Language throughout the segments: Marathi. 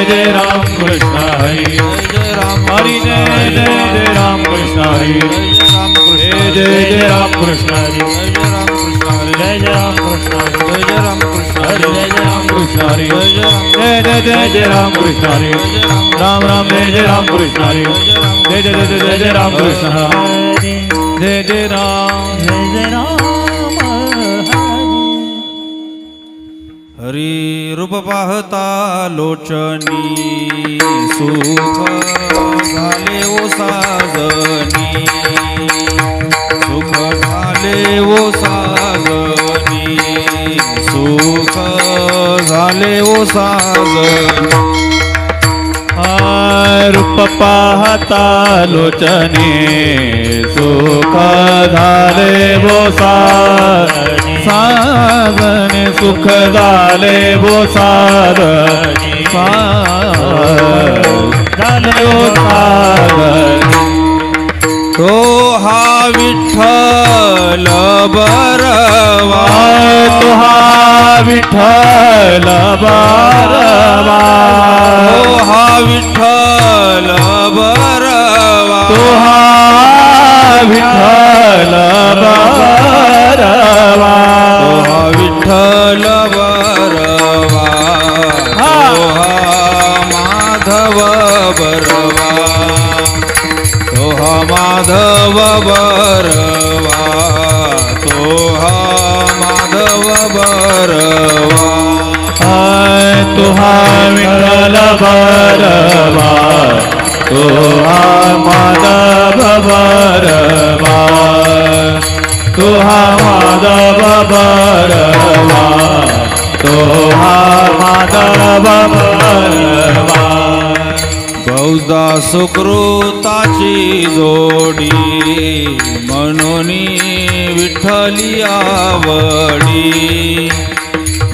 जय राम कृष्ण हरी जय राम हरि जय जय राम कृष्ण हरि जय जय राम कृष्ण हरि जय जय राम कृष्ण हरि जय राम कृष्ण हरि जय जय राम कृष्ण हरि जय जय राम कृष्ण हरि राम राम जय जय राम कृष्ण हरि जय जय जय राम कृष्ण हरि जय जय राम हरी रूप पाहता लोचनी सुख झाले ओ साजनी सुख झाले ओ साजनी सुख झाले ओ साजनी रूप पाहता लोचनी सुख झाले वो साजनी साजनी सुख झाले वो साजनी झाले वो साजनी तो हा विठ्ठल बरवा तो हा विठ्ठल बरवा तो हा विठ्ठल बरवा तो हा विठ्ठल बरवा तो हा विठ्ठल बरवा तो हा माधव बरवा तो हा माधव बरवा तो हा माधव बरवा तो हा विठ्ठल बरवा तो हा माधव बरवा तो हा माधव बरवा तो हा माधव बरवा बहुधा सुकृताची जोडी म्हणून विठ्ठली आवडी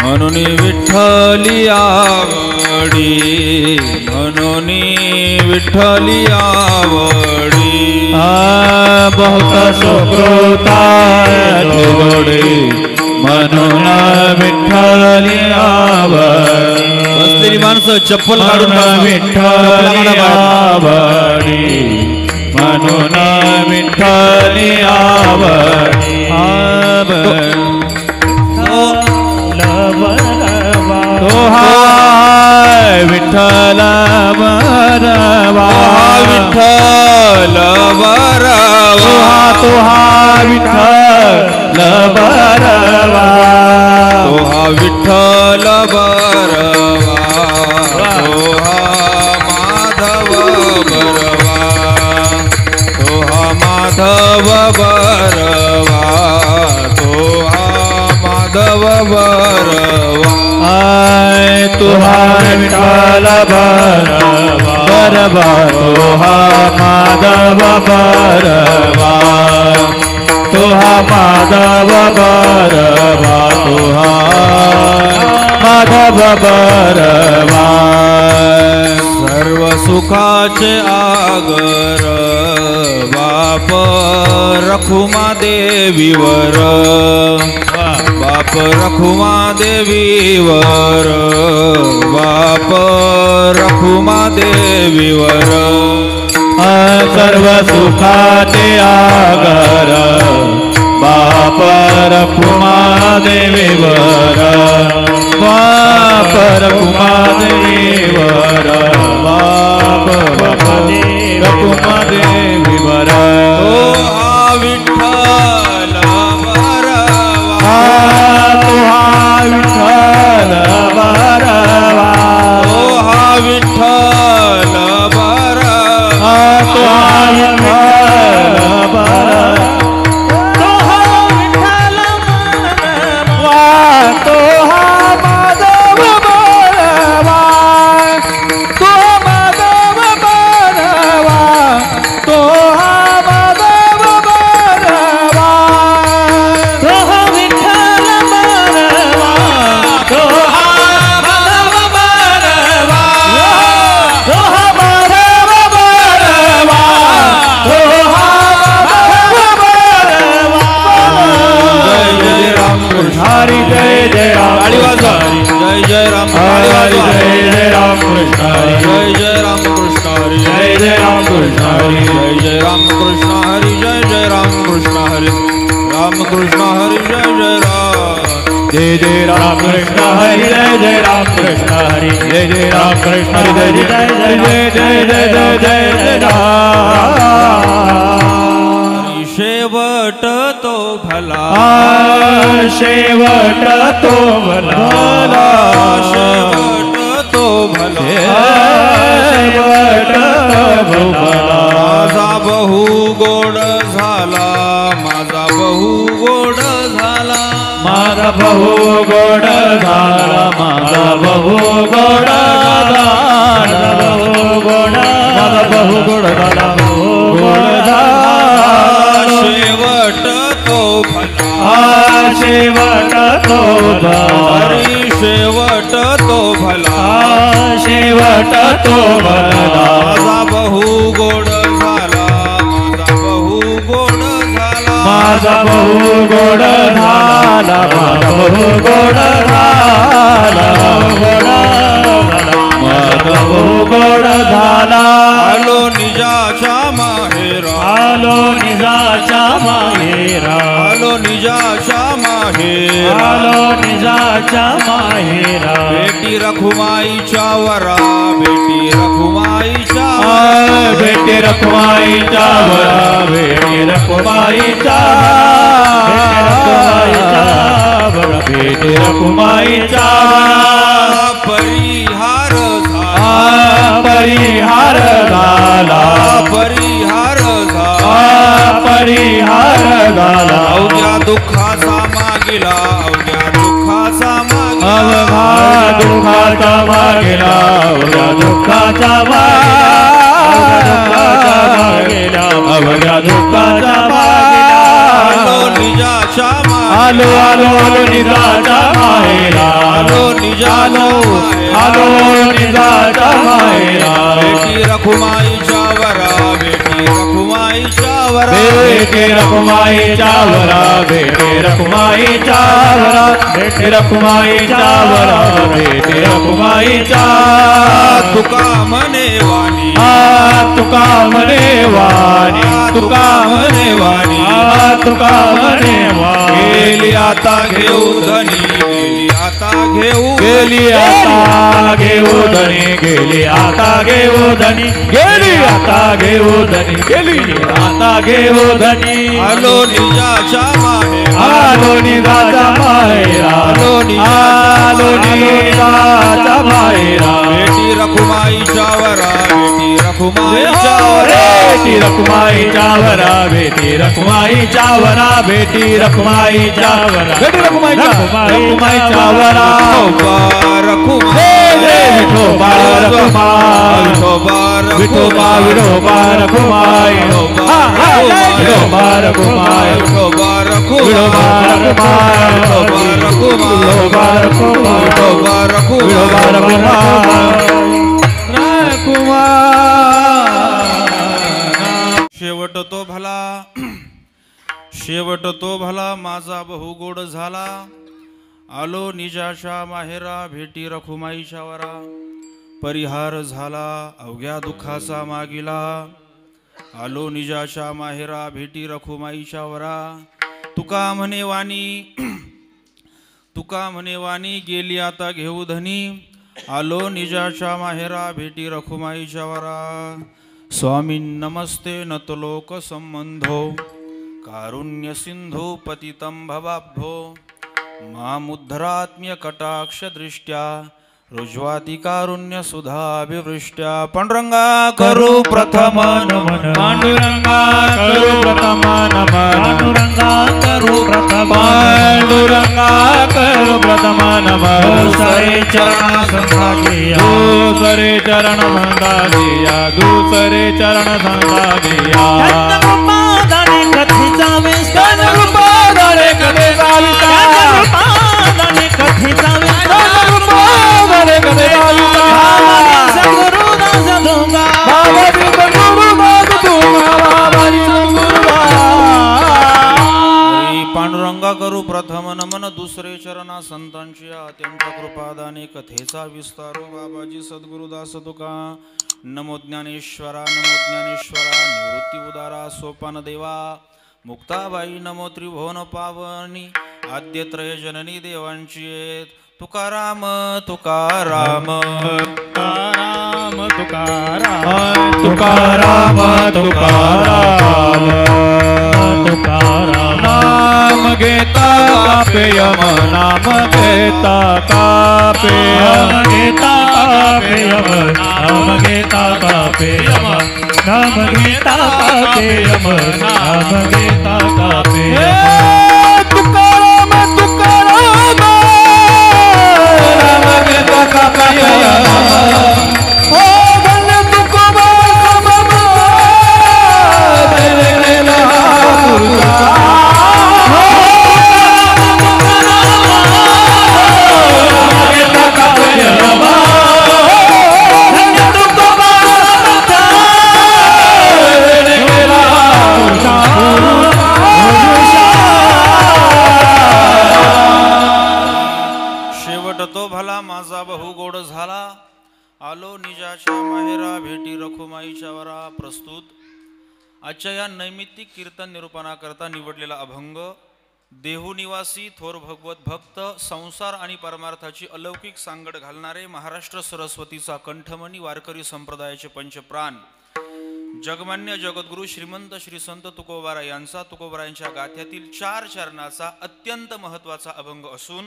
म्हणून विठ्ठली आवडी म्हणून विठ्ठली आवडी बहुत सुकृताची जोडी म्हणून विठ्ठली आवडी बसलेली माणसं चप्पल काढून विठ्ठली आवडी म्हणून विठ्ठली आवडी तो हा विठ्ठल बरवा विठ्ठल बरवा तो हा विठ्ठल बरवा तो हा विठ्ठल बरवा तो हा माधव बरवा तो हा माधव बरवा तो हा माधव बरवा तो हा विठ्ठल बरवा तो हा माधव बरवा तो हा माधव बरवा तो हा माधव बरवा सर्व सुखाचे आगर बाप रखुमा देवीवर बाप रखुमा देवीवर बाप रखुमा देवीवर सर्व सुखाचे आगर बाप रखुमा देवीवर बाप रखुमा देवीवर बाप रखुमा देवीवर तो हा विठ्ठल बरवा तो हा विठ्ठल बरवा तो हा विठ्ठल बरवा तो हा विठ्ठल बरवा तो हा विठ्ठल बरवा तो हा माधव बरवा तो माधव बरवा कृष्ण हरी जय जय राम कृष्ण हरी जय जय राम कृष्ण हरी जय जय राम कृष्ण हरी जय जय राम कृष्ण हरी राम कृष्ण हरी जय जय राम जय जय राम कृष्ण हरि जय जय राम कृष्ण हरि जय जय राम कृष्ण हरि जय जय जय जय जय जय जय राम शेवट तो भला शेवट तो भला शेवट तो भला शेवट तो भला माझा बहु गोड झाला माझा बहु गोड झाला माझा बहु गोड झाला माझा बहु गोड झाला बहु गोड माझा बहु गोड झाला बहु गोड झाला शेवट तो भला शेवट तो भला हरी शेवट तो भला शेवट तो भला माझा बहु गोड झाला माझा बहु गोड झाला माझा बहु गोड झाला माझा बहु गोड झाला माझा बहु गोड झाला आलो निजाच्या माहेरा आलो निजाच्या माहेरा आलो निजाच्या माहेरा आलो निजाच्या माहेरा बेटी रखुमाईच्या वरा बेटी रखुमाईच्या बेटी रखुमाईच्या वरा बेटी रखुमाईच्या बेटी रखुमाईच्या परिहार परिहार झाला परिहार परिहार झाला अवघ्या दुःखाचा मागिला अवघ्या दुःखाचा मागिला अवघा दुःखाचा मागेला अवघ्या दुःखाचा मागेला अवघ्या दुःखाचा आलो निजाच्या आलो आलो आलो निजाच्या माहेरा आलो निजालो आलो निजाच्या माहेरा बेटी रखुमाईच्या वरा बेटी रखुमाईच्या वरा बेटी रखुमाईच्या वरा बेटी रखुमाईच्या वरा बेटी रखुमाईच्या वरा बेटी रखुमाईच्या तुका मने वाणी तुका मने वाणी तुका मने वाणी तुका मने वाणी गेली आता घेऊ धनी गेली आता घेऊ गेली आता घेऊ धनी गेली आता घेऊ धनी गेली आता घेऊ धनी गेली आता घेऊ धनी आलो निजाच्या माहेरा आलो निजाच्या माहेरा आलो निजाच्या माहेरा बेटी रखुमाईच्या वरा बेटी रखुमाईच्या वरा बेटी रखुमाईच्या वरा बेटी रखुमाईच्या वरा बेटी रखुमाईच्या वरा बेटी रखुमाईच्या वरा विठोबा विठोबा रखुमाई विठोबा रखुमाई विठोबा शेवट तो भला शेवट तो भला माझा बहु गोड झाला आलो निजाच्या माहेरा भेटी रखुमाईच्या वरा परिहार झाला अवघ्या दुःखाचा मागिला आलो निजाच्या माहेरा भेटी रखुमाईच्या वरा तुका म्हणे वाणी गेली आता घेऊ धनी आलो निजाच्या माहेरा भेटी रखुमाईच्या वरा स्वामी नमस्ते नतलोक संबंधो कारुण्य सिंधू पतितं भवाब्धो मामुद्धरात्म्य कटाक्ष दृष्ट्या रुज्वाति कारुण्य सुधाभिवृष्ट्या पांडुरंगा करू प्रथम नमन पांडुरंगा करू प्रथम नमन पांडुरंगा करू प्रथम पांडुरंगा करू प्रथम नमन दूसरे चरण संतादिया दूसरे चरण संतादिया दूसरे चरण संतादिया चंद्रपादाने कथीचा विस्तार चंद्रपादाने कथीचा विस्तार चंद्रपादाने कथीचा विस्तार पांडुरंगा करू प्रथम नमन दुसरे चरणा संतांची त्यांच्या कृपादाने कथेचा विस्तारो बाबाजी सद्गुरुदास तुका नमो ज्ञानेश्वरा निवृत्ती उदारा सोपान देवा मुक्ताबाई नमो त्रिभुवन पावनी आद्यत्रय जननी देवांची तुकाराम तुकाराम तुकाराम तुकाराम तुकाराम तुकाराम तुकाराम नाम घेता कापे यम नाम घेता कापे यम घेता कापे यम नाम घेता कापे यम नाम घेता कापे यम नाम घेता कापे यम तुकाराम तुकाराम नाम घेता कापे यम आलो निजाच्या माहेरा भेटी रखुमाईच्या वरा प्रस्तुत आजच्या या नैमित्तिक कीर्तन निरूपणाकरता निवडलेला अभंग देहू निवासी थोर भगवत भक्त संसार आणि परमार्थाची अलौकिक सांगड घालणारे महाराष्ट्र सरस्वतीचा कंठमणी वारकरी संप्रदायाचे पंचप्राण जगमान्य जगद्गुरु श्रीमंत श्री संत तुकोबारा यांचा तुकोबारायांच्या गाथ्यातील 4 चरणाचा अत्यंत महत्त्वाचा अभंग असून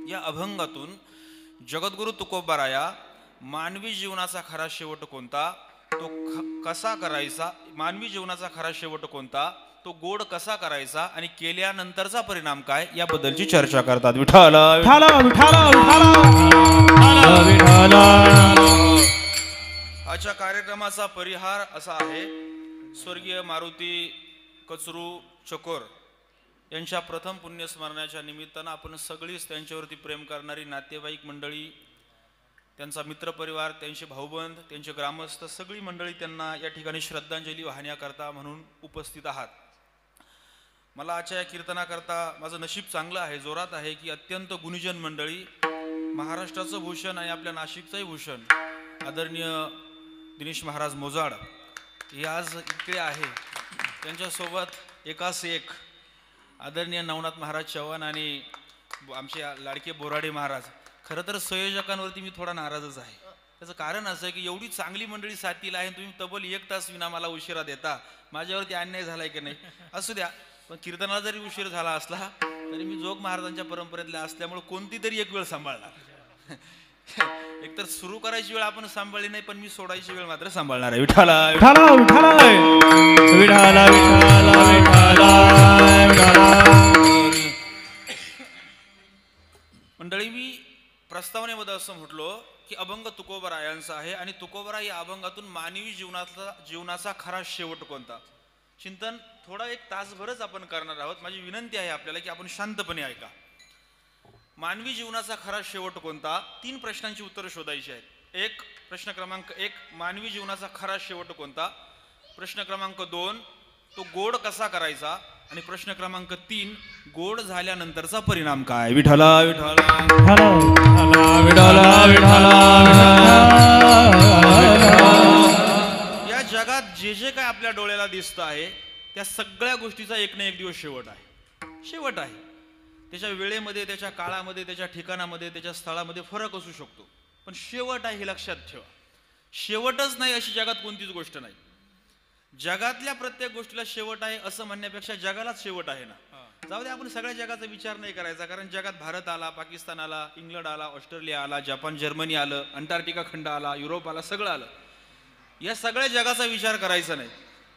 या अभंगातून जगद्गुरु तुकोबाराया मानवी जीवनाचा खरा शेवट कोणता, तो कसा करायचा, मानवी जीवनाचा खरा शेवट कोणता, तो गोड कसा करायचा आणि केल्यानंतरचा परिणाम काय याबद्दलची चर्चा करतात. विठ्ठल विठ्ठल विठ्ठल विठ्ठल. आजच्या कार्यक्रमाचा परिहार असा आहे. स्वर्गीय मारुती कचरू चकोर यांच्या प्रथम पुण्यस्मरणाच्या निमित्तानं आपण सगळीच त्यांच्यावरती प्रेम करणारी नातेवाईक मंडळी, त्यांचा मित्रपरिवार, त्यांचे भाऊबंद, त्यांचे ग्रामस्थ सगळी मंडळी त्यांना या ठिकाणी श्रद्धांजली वाहण्याकरता म्हणून उपस्थित आहात. मला आजच्या या कीर्तनाकरता माझं नशीब चांगलं आहे, जोरात आहे की अत्यंत गुणीजन मंडळी, महाराष्ट्राचं भूषण आणि आपल्या नाशिकचंही भूषण आदरणीय दिनेश महाराज मोजाड हे आज इकडे आहे. त्यांच्यासोबत एकास एक आदरणीय नवनाथ महाराज चव्हाण आणि आमचे लाडके बोराडे महाराज. खरं तर संयोजकांवरती मी थोडा नाराजच आहे. त्याचं कारण असं आहे की एवढी चांगली मंडळी साथीला आहे, तुम्ही तब्बल 1 तास विना मला उशिरा देता. माझ्यावरती अन्याय झालाय की नाही असू द्या, पण कीर्तनाला जरी उशीर झाला असला तरी मी जोग महाराजांच्या परंपरेतल्या असल्यामुळे कोणती तरी एक वेळ सांभाळणार. एकतर सुरू करायची वेळ आपण सांभाळली नाही, पण मी सोडायची वेळ मात्र सांभाळणार आहे. विठाला विठाला विठाला विठाला विठाला विठाला. मंडळी, मी प्रस्तावनेमध्ये असं म्हटलो की अभंग तुकोबारायांचा आहे आणि तुकोबारा या अभंगातून मानवी जीवनाचा खरा शेवट कोणता चिंतन थोडा 1 तासभरच आपण करणार आहोत. माझी विनंती आहे आपल्याला की आपण शांतपणे ऐका. मानवी जीवनाचा खरा शेवट कोणता, 3 प्रश्नांची उत्तरं शोधायची आहेत. प्रश्न क्रमांक 1 मानवी जीवनाचा खरा शेवट कोणता, प्रश्न क्रमांक 2 तो गोड कसा करायचा आणि प्रश्न क्रमांक 3 गोड झाल्यानंतरचा परिणाम काय. विठ्ठला विठ्ठला विठ्ठला विठ्ठला. या जगात जे जे काय आपल्या डोळ्याला दिसत आहे त्या सगळ्या गोष्टीचा एक ना एक दिवस शेवट आहे. त्याच्या वेळेमध्ये, त्याच्या काळामध्ये, त्याच्या ठिकाणामध्ये, त्याच्या स्थळामध्ये फरक असू शकतो, पण शेवट आहे हे लक्षात ठेवा. शेवटच नाही अशी जगात कोणतीच गोष्ट नाही. जगातल्या प्रत्येक गोष्टीला शेवट आहे असं म्हणण्यापेक्षा जगालाच शेवट आहे ना. जाऊ दे, आपण सगळ्या जगाचा विचार नाही करायचा, कारण जगात भारत आला, पाकिस्तान आला, इंग्लंड आला, ऑस्ट्रेलिया आला, जपान जर्मनी आलं, अंटार्क्टिका खंड आला, युरोप आला, सगळं आलं. या सगळ्या जगाचा विचार करायचा नाही.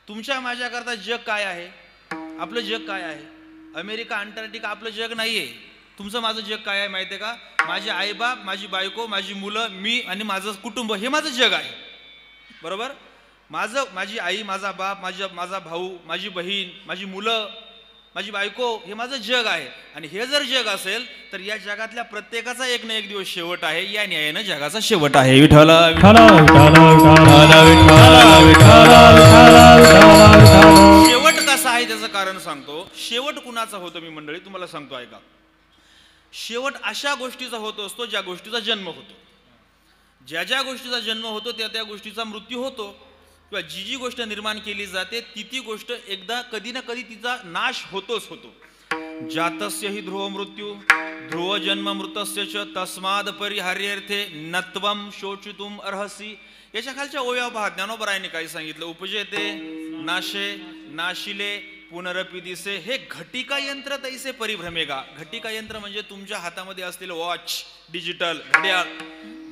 तुमच्या माझ्याकरता जग काय आहे, आपलं जग काय आहे. अमेरिका अंटार्क्टिका आपलं जग नाहीये. तुमचं माझं जग काय आहे माहिती आहे का. माझे आईबाप, माझी बायको, माझी मुलं, मी आणि माझं कुटुंब हे माझं जग आहे. बरोबर. माझी आई, माझा बाप, माझा भाऊ, माझी बहीण, माझी मुलं, माझी बायको हे माझं जग आहे. आणि हे जर जग असेल तर या जगातल्या प्रत्येकाचा एक ना एक दिवस शेवट आहे. या न्यायानं जगाचा शेवट आहे. विठ्ठला शेवट कसा आहे त्याचं कारण सांगतो. शेवट कुणाचा होतो मी मंडळी तुम्हाला सांगतो ऐका. शेवट अशा गोष्टीचा होत असतो ज्या गोष्टीचा जन्म होतो. ज्या ज्या गोष्टीचा जन्म होतो त्या त्या गोष्टीचा मृत्यू होतो, किंवा जी जी गोष्ट निर्माण केली जाते ती ती गोष्ट एकदा कधी ना कधी तिचा नाश होतोच होतो. जातस्य हि ध्रुव मृत्यू ध्रुव जन्म मृतस्य च तस्माद परिहार्यर्थे नत्वम शोचितुम अर्हसि. याच्या खालच्या ओव्या पहा, ज्ञानोबरायांनी काय सांगितलं. उपजेते नाशे नाशिले पुनरपि दिसे हे घटिका यंत्र तैसे परिभ्रमेगा. घटिका यंत्र म्हणजे तुमच्या हातामध्ये असलेलं वॉच, डिजिटल घड्याळ.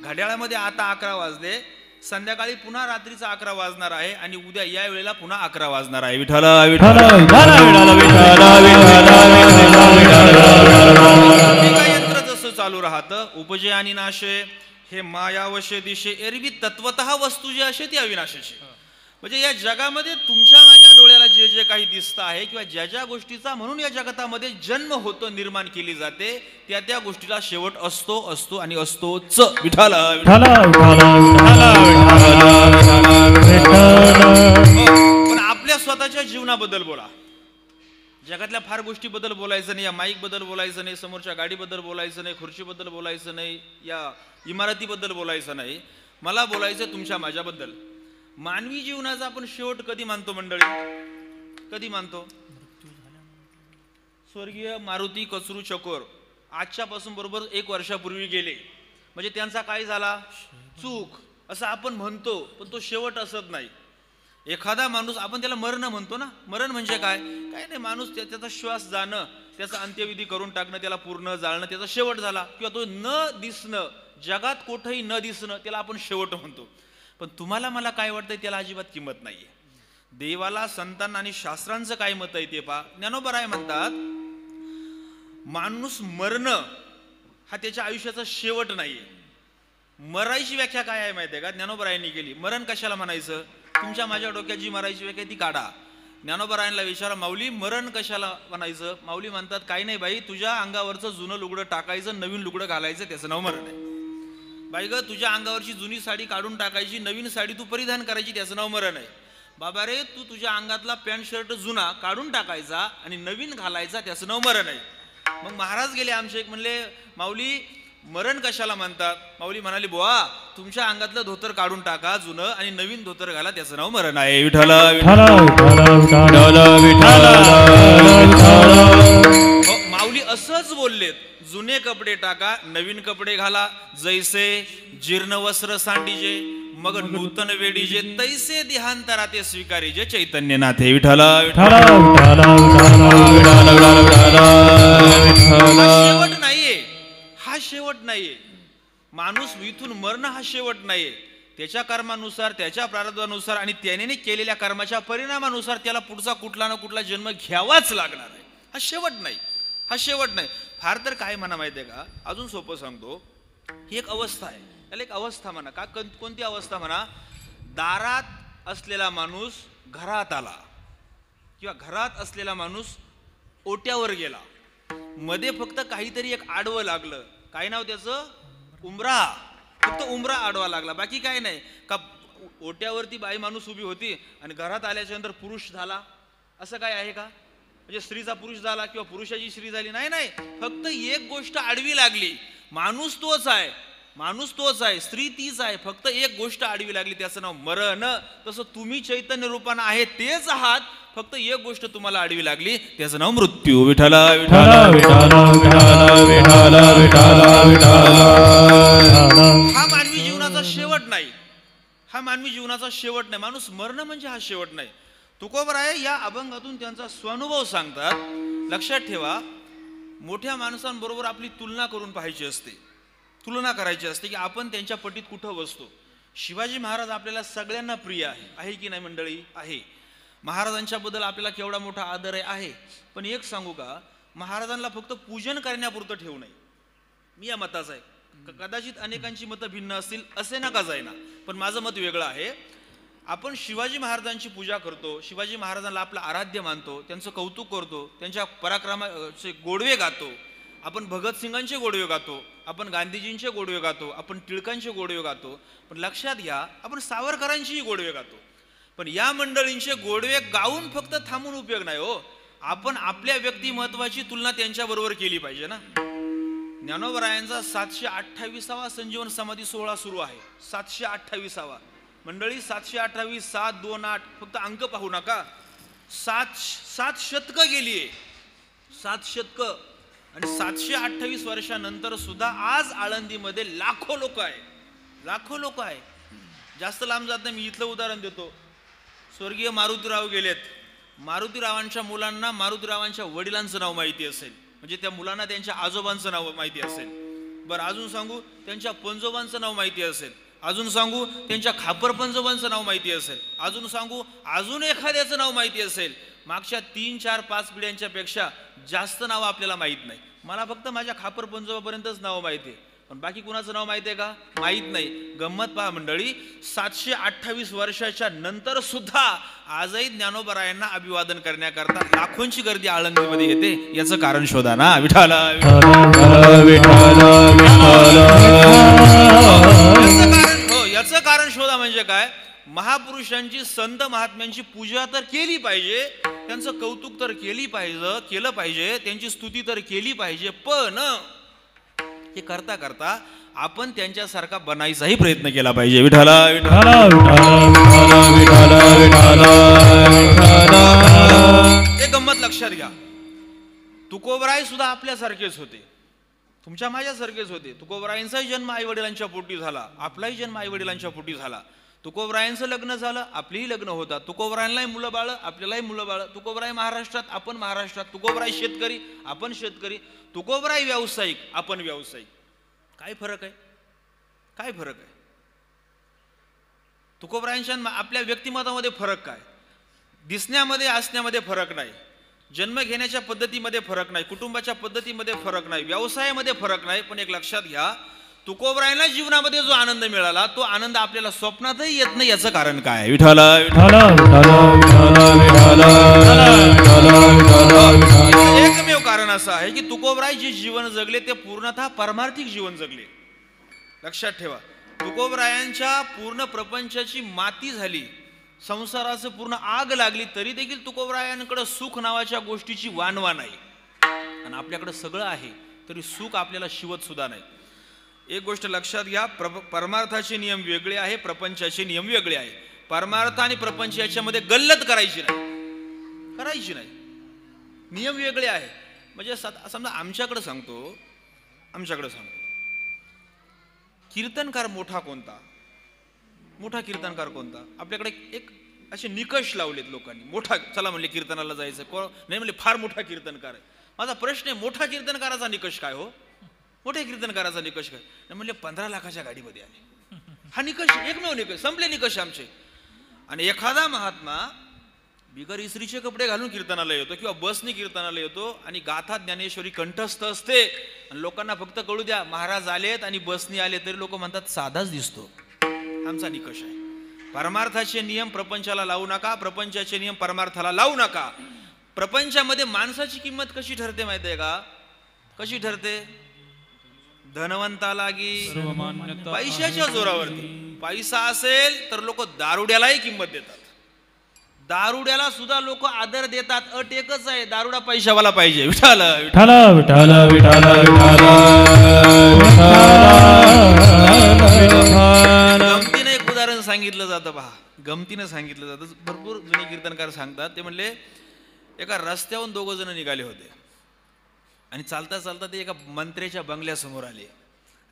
घड्याळामध्ये आता 11 वाजले, संध्याकाळी पुन्हा रात्रीचा 11 वाजणार आहे आणि उद्या या वेळेला पुन्हा 11 वाजणार आहे. विठ्ठल विठ्ठल घटिका यंत्र जसं चालू राहतं. उपजे आणि नाशे हे मायावशे दिशे एरवी तत्वतः वस्तू जी असे ती अविनाशाची. म्हणजे या जगामध्ये तुमच्या माझ्या डोळ्याला जे जे काही दिसतं आहे किंवा ज्या ज्या गोष्टीचा म्हणून या जगतामध्ये जन्म होतो, निर्माण केली जाते, त्या त्या गोष्टीला शेवट असतो असतो आणि असतोच. विठ्ठल पण आपल्या स्वतःच्या जीवनाबद्दल बोला. जगातल्या फार गोष्टीबद्दल बोलायचं नाही, या माईक बद्दल बोलायचं नाही, समोरच्या गाडीबद्दल बोलायचं नाही, खुर्चीबद्दल बोलायचं नाही, या इमारतीबद्दल बोलायचं नाही. मला बोलायचं तुमच्या माझ्याबद्दल. मानवी जीवनाचा आपण शेवट कधी मानतो मंडळी? कधी मानतो? स्वर्गीय मारुती कचरू चकोर आजच्यापासून बरोबर 1 वर्षापूर्वी गेले. म्हणजे त्यांचा काय झाला? चूक असं आपण म्हणतो, पण तो शेवट असत नाही. एखादा माणूस आपण त्याला मरण म्हणतो ना. मरण म्हणजे काय? काय नाही, माणूस त्याचा श्वास जाणं, त्याचा अंत्यविधी करून टाकणं, त्याला पूर्ण जाळणं, त्याचा शेवट झाला. किंवा तो न दिसणं, जगात कुठेही न दिसणं, त्याला आपण शेवट म्हणतो. पण तुम्हाला मला काय वाटतंय त्याला अजिबात किंमत नाहीये. देवाला, संतांना आणि शास्त्रांचं काय मत आहे ते पहा. ज्ञानोबराय म्हणतात माणूस मरणं हा त्याच्या आयुष्याचा शेवट नाहीये. मरायची व्याख्या काय आहे माहिती आहे का? ज्ञानोबरायांनी केली. मरण कशाला म्हणायचं? तुमच्या माझ्या डोक्यात जी मरायची व्याख्या ती काढा. ज्ञानोबरायांना विचारा, माऊली मरण कशाला म्हणायचं? माऊली म्हणतात काही नाही बाई, तुझ्या अंगावरचं जुनं लुगडं टाकायचं, नवीन लुगडं घालायचं, त्याचं नाव मरण आहे. बाई ग, तुझ्या अंगावरची जुनी साडी काढून टाकायची, नवीन साडी तू परिधान करायची, त्याचं नाव मरण आहे. बाबा रे, तू तुझ्या अंगातला पॅन्ट शर्ट जुना काढून टाकायचा आणि नवीन घालायचा, त्याचं नाव मरण आहे. मग महाराज गेले आमचे, एक म्हणले माऊली मरण कशाला म्हणतात? माऊली म्हणाली बुवा, तुमच्या अंगातलं धोतर काढून टाका जुनं आणि नवीन धोतर घाला, त्याचं नाव मरण आहे. विठ्ठल माऊली असंच बोललेत. जुने कपडे टाका, नवीन कपडे घाला, जैसे जीर्ण वस्त्र सांडीजे मग नूतन वेडीजे, तैसे देहांतरा ते स्वीकारीजे चैतन्यनाथे. विठ्ठल शेवट नाहीये, हा शेवट नाहीये. माणूस इथून मरण हा शेवट नाहीये. त्याच्या कर्मानुसार, त्याच्या प्रारब्धानुसार आणि त्याने केलेल्या कर्माच्या परिणामानुसार त्याला पुढचा कुठला ना कुठला जन्म घ्यावाच लागणार आहे. हा शेवट नाही, हा शेवट नाही. फार तर काय म्हणा माहिती आहे का? अजून सोपं सांगतो. ही एक अवस्था आहे, त्याला एक अवस्था म्हणा. का कोणती अवस्था म्हणा? दारात असलेला माणूस घरात आला, किंवा घरात असलेला माणूस ओट्यावर गेला, मध्ये फक्त काहीतरी एक आडवं लागलं. काय नाव त्याचं? उंबरा. फक्त उंबरा आडवा लागला, बाकी काय नाही. का ओट्यावरती बाई माणूस उभी होती आणि घरात आल्याच्या नंतर पुरुष झाला, असं काय आहे का? म्हणजे स्त्रीचा पुरुष झाला किंवा पुरुषाची स्त्री झाली, नाही नाही. फक्त एक गोष्ट आडवी लागली. माणूस तोच आहे, माणूस तोच आहे, स्त्री तीच आहे, फक्त एक गोष्ट आडवी लागली, त्याचं नाव मरण. तसं तुम्ही चैतन्य रूपानं आहे तेच आहात, फक्त एक गोष्ट तुम्हाला आडवी लागली, त्याचं नाव मृत्यू. विठ्ठल हा मानवी जीवनाचा शेवट नाही, हा मानवी जीवनाचा शेवट नाही. माणूस मरण म्हणजे हा शेवट नाही. तुकोबराय या अभंगातून त्यांचा स्वानुभव सांगतात. लक्षात ठेवा, मोठ्या माणसांबरोबर आपली तुलना करून पाहायची असते, तुलना करायची असते की आपण त्यांच्या पटीत कुठं बसतो. शिवाजी महाराज आपल्याला सगळ्यांना प्रिय आहे की नाही मंडळी? आहे. महाराजांच्या बद्दल आपल्याला केवढा मोठा आदर आहे. पण एक सांगू का, महाराजांना फक्त पूजन करण्यापुरतं ठेवू नये. मी या मताचा आहे. कदाचित अनेकांची मतं भिन्न असतील, असे नका जाईना, पण माझं मत वेगळं आहे. आपण शिवाजी महाराजांची पूजा करतो, शिवाजी महाराजांना आपलं आराध्य मानतो, त्यांचं कौतुक करतो, त्यांच्या पराक्रमाचे गोडवे गातो, आपण भगतसिंगांचे गोडवे गातो, आपण गांधीजींचे गोडवे गातो, आपण टिळकांचे गोडवे गातो. पण लक्षात घ्या, आपण सावरकरांचीही गोडवे गातो. पण या मंडळींचे गोडवे गाऊन फक्त थांबून उपयोग नाही हो. आपण आपल्या व्यक्तिमत्वाची तुलना त्यांच्या बरोबर केली पाहिजे ना. ज्ञानोबरायांचा 728वा संजीवन समाधी सोहळा सुरू आहे. 728वा मंडळी, 728, 728, फक्त अंक पाहू नका. 7 शतकं गेलीये, 7 शतकं. आणि 728 वर्षानंतर सुद्धा आज आळंदीमध्ये लाखो लोक आहे, लाखो लोक आहे. जास्त लांब जात नाही, मी इथलं उदाहरण देतो. स्वर्गीय मारुतीराव गेलेत. मारुतीरावांच्या मुलांना मारुतीरावांच्या वडिलांचं नाव माहिती असेल, म्हणजे त्या मुलांना त्यांच्या आजोबांचं नाव माहिती असेल. बरं, अजून सांगू, त्यांच्या पंजोबांचं नाव माहिती असेल. अजून सांगू, त्यांच्या खापर पंजोबांचं नाव माहिती असेल. अजून सांगू, अजून एखाद्याचं नाव माहिती असेल. मागच्या 3, 4, 5 पिढ्यांच्या पेक्षा जास्त नाव आपल्याला माहीत नाही. मला फक्त माझ्या खापर पंजोबापर्यंतच नाव माहिती आहे, पण बाकी कुणाचं नाव माहिती आहे का? माहीत नाही. गंमत पहा मंडळी, 728 वर्षाच्या नंतर सुद्धा आजही ज्ञानोबरायांना अभिवादन करण्याकरता लाखोंची गर्दी आळंदीमध्ये येते. याचं कारण शोधा ना. विठाला याचं कारण शोधा. म्हणजे काय? महापुरुषांची, संत महात्म्यांची पूजा तर केली पाहिजे, त्यांचं कौतुक तर केलं पाहिजे, त्यांची स्तुती तर केली पाहिजे. पण हे करता करता आपण त्यांच्यासारखा बनायचाही प्रयत्न केला पाहिजे. विठाला विठाला विठाला विठाला विठाला विठाला. एक गंमत लक्षात घ्या. तुकोबराय सुद्धा आपल्यासारखेच होते, तुमच्या माझ्यासारखेच होते. तुकोबरायांचाही जन्म आई वडिलांच्या पोटी झाला, आपलाही जन्म आई वडिलांच्या पोटी झाला. तुकोबरायांचं लग्न झालं, आपलीही लग्न होतात. तुकोबरायांनाही मुलं बाळ, आपल्यालाही मुलं बाळ. तुकोबराय महाराष्ट्रात, आपण महाराष्ट्रात. तुकोबराय शेतकरी, आपण शेतकरी. तुकोबराय व्यावसायिक, आपण व्यावसायिक. काय फरक आहे? काय फरक आहे? तुकोबरायांच्या आपल्या व्यक्तिमत्वामध्ये फरक काय? दिसण्यामध्ये, असण्यामध्ये फरक नाही, जन्म घेण्याच्या पद्धतीमध्ये फरक नाही, कुटुंबाच्या पद्धतीमध्ये फरक नाही, व्यवसायामध्ये फरक नाही. पण एक लक्षात घ्या, तुकोबरायांना जीवनामध्ये जो आनंद मिळाला, तो आनंद आपल्याला स्वप्नातही येत नाही. याचं कारण काय? विठाला विठाला विठाला विठाला विठाला विठाला विठाला. एकमेव कारण असं आहे की तुकोबराय जे जीवन जगले ते पूर्णतः परमार्थिक जीवन जगले. लक्षात ठेवा, तुकोबरायांच्या पूर्ण प्रपंचाची माती झाली, संसाराचं पूर्ण आग लागली, तरी देखील तुकोबरायांकडे सुख नावाच्या गोष्टीची वानवा नाही. आणि आपल्याकडे सगळं आहे तरी सुख आपल्याला शिवत सुद्धा नाही. एक गोष्ट लक्षात घ्या, परमार्थाचे नियम वेगळे आहे, प्रपंचाचे नियम वेगळे आहे. परमार्थ आणि प्रपंच याच्यामध्ये गल्लत करायची नाही, नियम वेगळे आहे. म्हणजे समजा आमच्याकडे सांगतो, कीर्तनकार मोठा कोणता? मोठा कीर्तनकार कोणता? आपल्याकडे एक असे निकष लावलेत लोकांनी. मोठा, चला म्हणले कीर्तनाला जायचं, नाही म्हणले फार मोठा कीर्तनकार आहे. माझा प्रश्न आहे, मोठा कीर्तनकाराचा निकष काय हो? मोठ्या कीर्तनकाराचा निकष काय? नाही म्हणले 15 लाखाच्या गाडीमध्ये आले. हा निकष, एकमेव निकष, संपले निकष आमचे. आणि एखादा महात्मा बिगर इस्त्रीचे कपडे घालून कीर्तनाला येतो किंवा बसने कीर्तनाला येतो आणि गाथा ज्ञानेश्वरी कंठस्थ असते आणि लोकांना फक्त कळू द्या महाराज आलेत आणि बसने आले, तरी लोक म्हणतात साधाच दिसतो. आमचा निकष आहे. परमार्थाचे नियम प्रपंचाला लावू नका, प्रपंचाचे नियम परमार्थाला लावू नका. प्रपंचामध्ये माणसाची किंमत कशी ठरते माहिती आहे का? कशी ठरते? धनवंतालागी पैशाच्या जोरावरती. पैसा असेल तर लोक दारुड्यालाही किंमत देतात, दारुड्याला सुद्धा लोक आदर देतात. अट एकच आहे, दारुडा पैशावाला पाहिजे. विठाला विठाला विठाला विठाला विठाला. गमतीनं एक उदाहरण सांगितलं जातं पहा, गमतीनं सांगितलं जातं. भरपूर जुने कीर्तनकार सांगतात. ते म्हणले एका रस्त्यावरून 2 जण निघाले होते आणि चालता चालता ते एका मंत्र्याच्या बंगल्यासमोर आले.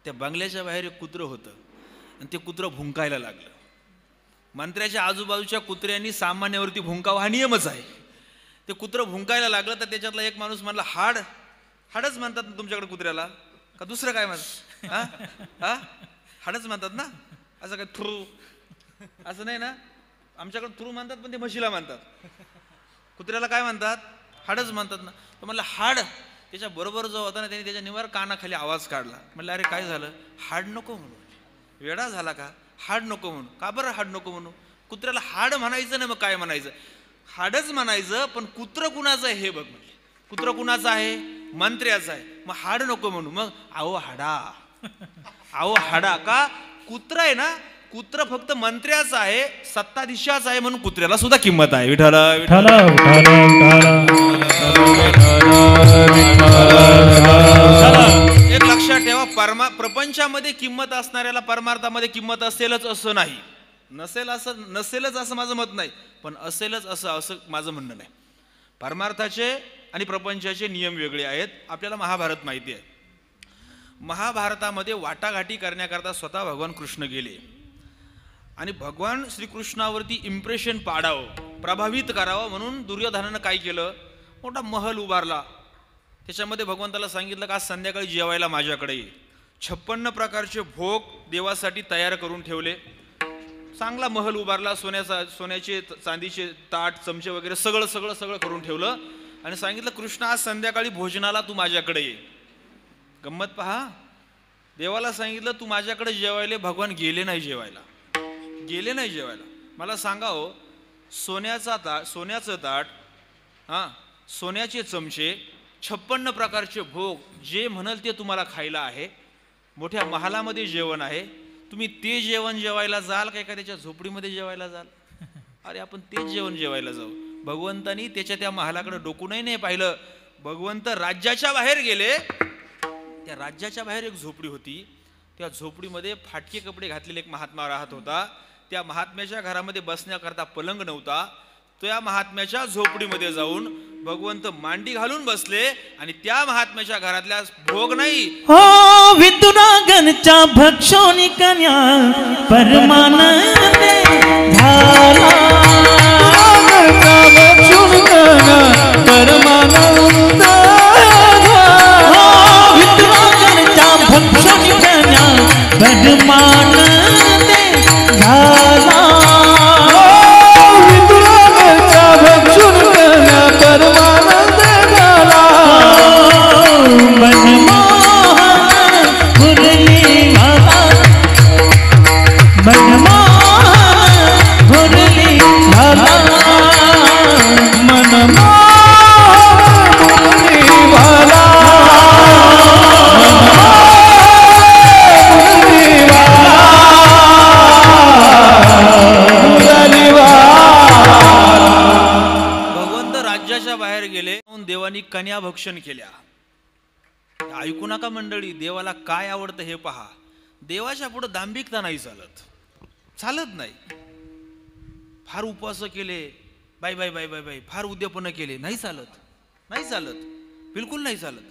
त्या बंगल्याच्या बाहेर एक कुत्रं होतं आणि ते कुत्रं भुंकायला लागलं. मंत्र्याच्या आजूबाजूच्या कुत्र्यांनी सामान्यावरती भुंकावं हा नियमच आहे. ते कुत्रं भुंकायला लागलं तर त्याच्यातला एक माणूस म्हणला, हाडच म्हणतात ना तुमच्याकडे कुत्र्याला, का दुसरं काय म्हणतात? हाडच म्हणतात ना, असं काय थ्रू असं नाही ना? आमच्याकडे थ्रू म्हणतात, पण ते म्हशीला म्हणतात. कुत्र्याला काय म्हणतात? हाडच म्हणतात ना. तो म्हणला हाड. त्याच्या बरोबर जो होता ना त्याने त्याच्या निवार कानाखाली आवाज काढला. म्हणलं अरे काय झालं? हाड नको म्हणू. वेडा झाला का? हाड नको म्हणू. का बरं हाड नको म्हणू? कुत्र्याला हाड म्हणायचं ना, मग काय म्हणायचं? हाडच म्हणायचं. पण कुत्र कुणाचं आहे हे बघ. म्हणजे कुत्र कुणाचं आहे? मंत्र्याचं आहे. मग हाड नको म्हणू. मग आहो हाडा, आहो हाडा. का? कुत्र आहे ना, कुत्र फक्त मंत्र्याचं आहे, सत्ताधीशाचं आहे म्हणून कुत्र्याला सुद्धा किंमत आहे. विठ्ठल विठ्ठल एक लक्षात ठेवा, प्रपंचामध्ये किंमत असणाऱ्याला परमार्थामध्ये किंमत असेलच असं नाही, नसेलच असं माझं मत नाही, पण असेलच असं माझं म्हणणं नाही. परमार्थाचे आणि प्रपंचाचे नियम वेगळे आहेत. आपल्याला महाभारत माहिती आहे. महाभारतामध्ये वाटाघाटी करण्याकरता स्वतः भगवान कृष्ण गेले आणि भगवान श्रीकृष्णावरती इम्प्रेशन पाडावं, प्रभावित करावं म्हणून दुर्योधनानं काय केलं, मोठा महल उभारला. त्याच्यामध्ये भगवंताला सांगितलं का आज संध्याकाळी जेवायला माझ्याकडे ये. 56 प्रकारचे भोग देवासाठी तयार करून ठेवले. चांगला महल उभारला, सोन्याचे चांदीचे ताट चमचे वगैरे सगळं करून ठेवलं आणि सांगितलं कृष्ण आज संध्याकाळी भोजनाला तू माझ्याकडे ये. गंमत पहा, देवाला सांगितलं तू माझ्याकडे जेवायला, भगवान गेले नाही जेवायला. मला सांगा हो, सोन्याचं ताट, सोन्याचे चमचे, 56 प्रकारचे भोग, जे म्हणाल ते तुम्हाला खायला आहे, मोठ्या महालामध्ये जेवण आहे, तुम्ही ते जेवण जेवायला जाल का एखाद्याच्या झोपडीमध्ये जेवायला जाल? अरे आपण तेच जेवण जेवायला जाऊ. भगवंतानी त्याच्या त्या महालाकडे डोकूनही नाही पाहिलं. भगवंत राज्याच्या बाहेर गेले. त्या राज्याच्या बाहेर एक झोपडी होती. त्या झोपडीमध्ये फाटके कपडे घातलेले एक महात्मा राहत होता. त्या महात्म्याच्या घरामध्ये बसण्याकरता पलंग नव्हता. त्या महात्म्याच्या झोपडीमध्ये जाऊन भगवंत मांडी घालून बसले आणि त्या महात्म्याच्या घरातल्या भोग नाही, हो विदुरागणच्या भक्षोनी कन्या परमानंदे झाला. परमानंद विदुरागणच्या भक्षोनी कन्या परमानंदे झाला. देवानी कन्या भक्षण केल्या. ऐकू नका मंडळी, देवाला काय आवडतं हे पहा. देवाच्या पुढे दांभिकता नाही चालत नाही. फार उपवास केले, बाय बाय बाय बाय बाय, फार उद्यापन केले, नाही चालत, बिलकुल नाही चालत.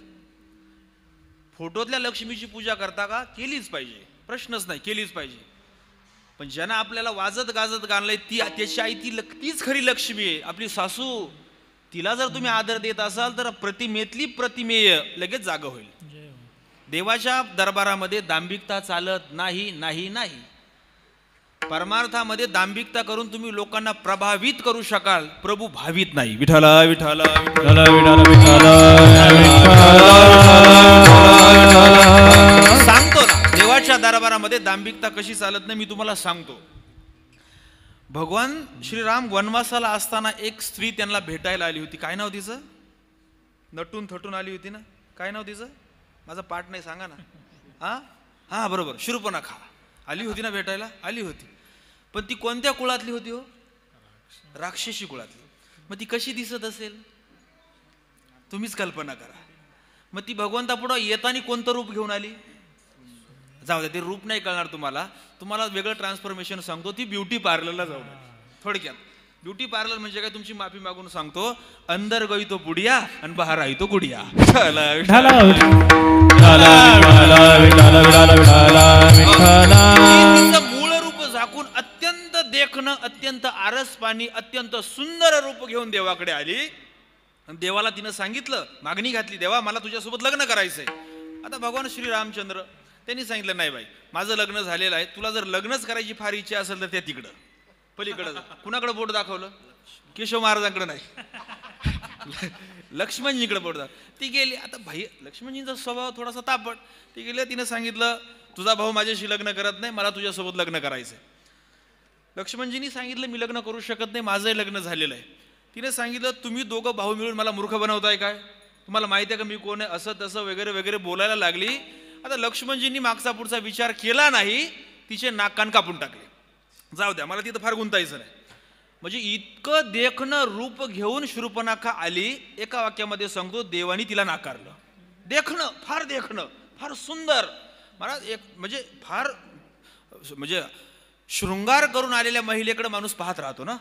फोटोतल्या लक्ष्मीची पूजा करता का? केलीच पाहिजे, प्रश्नच नाही, केलीच पाहिजे. पण ज्यांना आपल्याला वाजत गाजत गाणलंय त्याची आई तीच खरी लक्ष्मी आहे, आपली सासू. तिला जर तुम्ही आदर देत असाल तर प्रतिमेतली प्रतिमेय लगेच जागा होईल. देवाच्या दरबारामध्ये दांभिकता चालत नाही नाही नाही. परमार्थामध्ये दांभिकता करून तुम्ही लोकांना प्रभावित करू शकाल, प्रभू भावित नाही. विठ्ठल विठ्ठल विठ्ठल विठ्ठल सांगतो ना, देवाच्या दरबारामध्ये दांभिकता कशी चालत नाही मी तुम्हाला सांगतो. भगवान श्रीराम वनवासाला असताना एक स्त्री त्यांना भेटायला आली होती. काय नाव तिचं? नटून थटून आली होती ना. काय नाव तिचं? माझा पाठ नाही, सांगा ना. हा बरोबर, शूर्पणखा आली होती ना भेटायला. आली होती, पण ती कोणत्या कुळातली होती हो? राक्षसी कुळातली. मग ती कशी दिसत असेल तुम्हीच कल्पना करा. मग ती भगवंतापुढं येताना कोणतं रूप घेऊन आली? जाऊ द्या, ते रूप नाही कळणार तुम्हाला वेगळं ट्रान्सफॉर्मेशन सांगतो. ती ब्युटी पार्लरला जाऊ द्या. थोडक्यात ब्युटी पार्लर म्हणजे काय, तुमची माफी मागून सांगतो, अंदर गई तो बुडिया आणि बाहेर आई तो गुडिया. मूळ रूप झाकून अत्यंत देखणं, अत्यंत आरसपाणी, अत्यंत सुंदर रूप घेऊन देवाकडे आली. आणि देवाला तिनं सांगितलं, मागणी घातली, देवा मला तुझ्यासोबत लग्न करायचंय. आता भगवान श्री रामचंद्र त्यांनी सांगितलं, नाही बाई माझं लग्न झालेलं आहे, तुला जर लग्नच करायची फार इच्छा असेल तर त्या तिकडं पलीकडं. कुणाकडे बोट दाखवलं? केशव महाराजांकडे नाही, लक्ष्मणजीकडे बोट दाखव. ती गेली. आता भाई लक्ष्मणजींचा स्वभाव थोडासा तापट. ती गेली, तिने सांगितलं तुझा भाऊ माझ्याशी लग्न करत नाही, मला तुझ्यासोबत लग्न करायचंय. लक्ष्मणजींनी सांगितलं मी लग्न करू शकत नाही, माझंही लग्न झालेलं आहे. तिने सांगितलं तुम्ही दोघं भाऊ मिळून मला मूर्ख बनवताय काय? तुम्हाला माहिती आहे का मी कोण आहे? असं तसं वगैरे वगैरे बोलायला लागली. आता लक्ष्मणजींनी मागचा पुढचा विचार केला नाही, तिचे नाक कान कापून टाकले. जाऊ द्या, मला तिथं फार गुंतायचं नाही. म्हणजे इतकं देखणं रूप घेऊन शूर्पणखा आली. एका वाक्यामध्ये सांगतो, देवानी तिला नाकारलं. देखणं फार सुंदर. मला एक म्हणजे फार म्हणजे शृंगार करून आलेल्या महिलेकडे माणूस पाहत राहतो ना.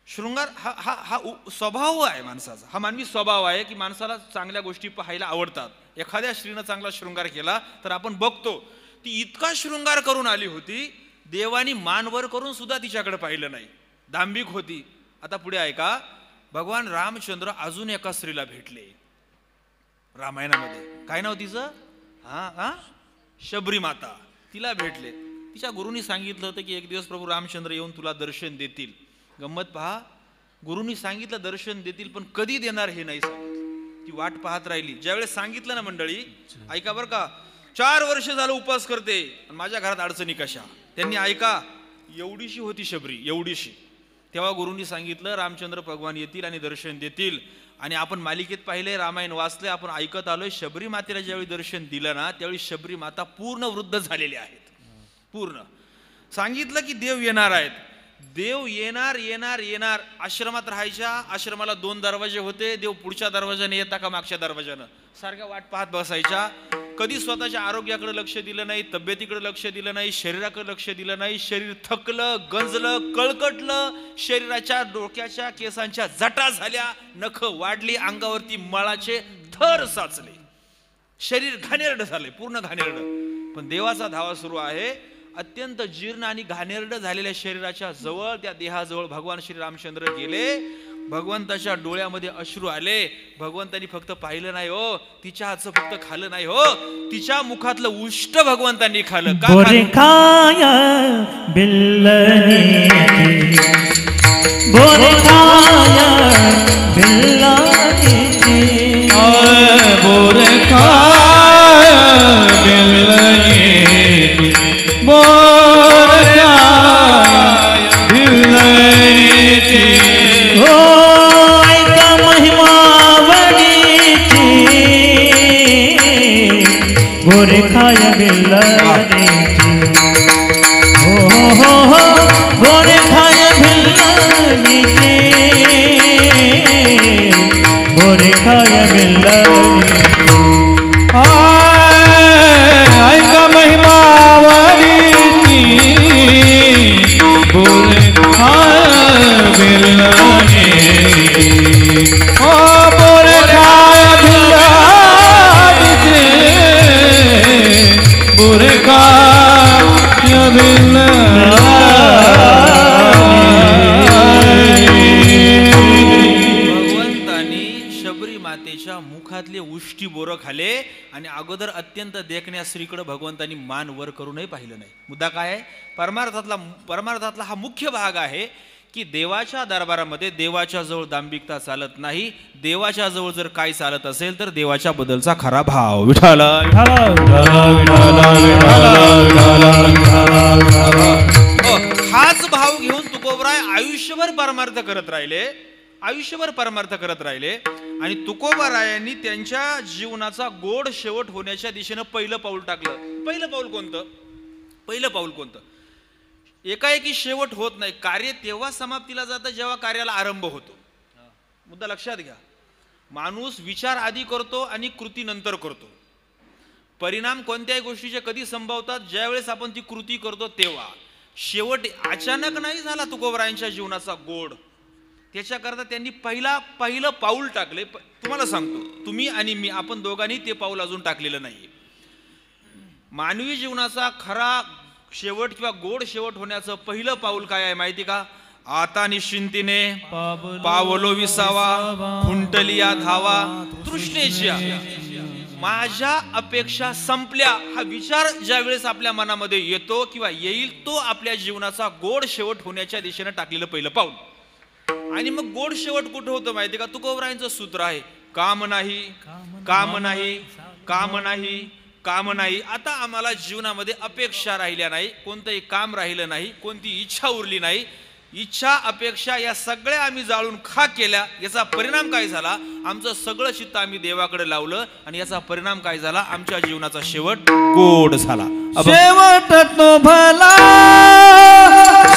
शृंगार हा हा हा स्वभाव आहे माणसाचा, हा मानवी स्वभाव आहे की माणसाला चांगल्या गोष्टी पाहायला आवडतात. एखाद्या स्त्रीनं चांगला शृंगार केला तर आपण बघतो. ती इतका शृंगार करून आली होती, देवानी मानवर करून सुद्धा तिच्याकडे पाहिलं नाही. दांभिक होती. आता पुढे ऐका, भगवान रामचंद्र अजून एका स्त्रीला भेटले रामायणामध्ये. काय नाव तिचं? शबरी माता. तिला भेटले. तिच्या गुरुनी सांगितलं होतं की एक दिवस प्रभू रामचंद्र येऊन तुला दर्शन देतील. गंमत पहा, गुरुनी सांगितलं दर्शन देतील, पण कधी देणार हे नाही सांगितलं. ती वाट पाहत राहिली. ज्यावेळेस सांगितलं ना मंडळी, ऐका बरं का, 4 वर्ष झालं उपवास करते, माझ्या घरात अडचणी कशा. त्यांनी ऐका, एवढीशी होती शबरी, एवढीशी. तेव्हा गुरुनी सांगितलं रामचंद्र भगवान येतील आणि दर्शन देतील. आणि आपण मालिकेत पाहिले, रामायण वाचले, आपण ऐकत आलोय, शबरी मातेला ज्यावेळी दर्शन दिलं ना, त्यावेळी शबरी माता पूर्ण वृद्ध झालेली आहेत. पूर्ण सांगितलं की देव येणार आहेत. देव येणार येणार येणार. आश्रमात राहायच्या. आश्रमाला 2 दरवाजे होते. देव पुढच्या दरवाजाने येता का मागच्या दरवाजानं, सारख्या वाट पाहत बसायच्या. कधी स्वतःच्या आरोग्याकडे लक्ष दिलं नाही, तब्येतीकडे लक्ष दिलं नाही, शरीराकडे लक्ष दिलं नाही. शरीर थकलं, गंजलं, कळकटलं. शरीराच्या डोक्याच्या केसांच्या जटा झाल्या, नख वाढली, अंगावरती मळाचे थर साचले, शरीर घाणेरडं झाले, पूर्ण घाणेरडं. पण देवाचा धावा सुरू आहे. अत्यंत जीर्ण आणि घाणेरडं झालेल्या शरीराच्या जवळ, त्या देहाजवळ भगवान श्री रामचंद्र गेले. भगवंताच्या डोळ्यामध्ये अश्रू आले. भगवंतांनी फक्त पाहिलं नाही हो, तिच्या हातचं फक्त खाल्लं नाही हो, तिच्या मुखातलं उष्ट भगवंतांनी खाल्लं. का उष्टी बोरं खाले आणि अगोदर अत्यंत देखण्या स्त्रीकडे भगवंतांनी मान वर करूनही पाहिलं नाही. मुद्दा काय आहे? परमार्थातला हा मुख्य भाग आहे की देवाच्या दरबारामध्ये देवाच्या जवळ दांभिकता चालत नाही. देवाच्या जवळ जर काय चालत असेल तर देवाच्या बद्दलचा खरा भाव. विठाला हाच भाव घेऊन तुकोबराय आयुष्यभर परमार्थ करत राहिले. आणि तुकोबारायांनी त्यांच्या जीवनाचा गोड शेवट होण्याच्या दिशेनं पहिलं पाऊल टाकलं. पहिलं पाऊल कोणतं? एकाएकी शेवट होत नाही. कार्य तेव्हा समाप्तीला जातं जेव्हा कार्याला आरंभ होतो. मुद्दा लक्षात घ्या. माणूस विचार आधी करतो आणि कृती नंतर करतो. परिणाम कोणत्याही गोष्टीचे कधी संभवतात? ज्यावेळेस आपण ती कृती करतो तेव्हा. शेवट अचानक नाही झाला तुकोबरायांच्या जीवनाचा गोड. त्याच्याकरता त्यांनी पहिलं पाऊल टाकले. तुम्हाला सांगतो, तुम्ही आणि मी, आपण दोघांनी ते पाऊल अजून टाकलेलं नाही. मानवी जीवनाचा खरा शेवट किंवा गोड शेवट होण्याचं पहिलं पाऊल काय आहे माहिती का? आता निश्चिंतीने पावलो विसावा, खुंटलिया धावा तृष्णेच्या, माझ्या अपेक्षा संपल्या, हा विचार ज्या वेळेस आपल्या मनामध्ये येतो किंवा येईल, तो आपल्या जीवनाचा गोड शेवट होण्याच्या दिशेनं टाकलेलं पहिलं पाऊल. आणि मग गोड शेवट कुठं होतं माहिती का? तुकोबरायांचं सूत्र आहे, काम नाही, काम नाही, काम नाही, काम नाही. आता आम्हाला जीवनामध्ये अपेक्षा राहिल्या नाही, कोणतंही काम राहिलं नाही, कोणती इच्छा उरली नाही. इच्छा अपेक्षा या सगळ्या आम्ही जाळून खाक केल्या. याचा परिणाम काय झाला? आमचं सगळं चित्त आम्ही देवाकडे लावलं आणि याचा परिणाम काय झाला? आमच्या जीवनाचा शेवट गोड झाला. शेवट तो भला,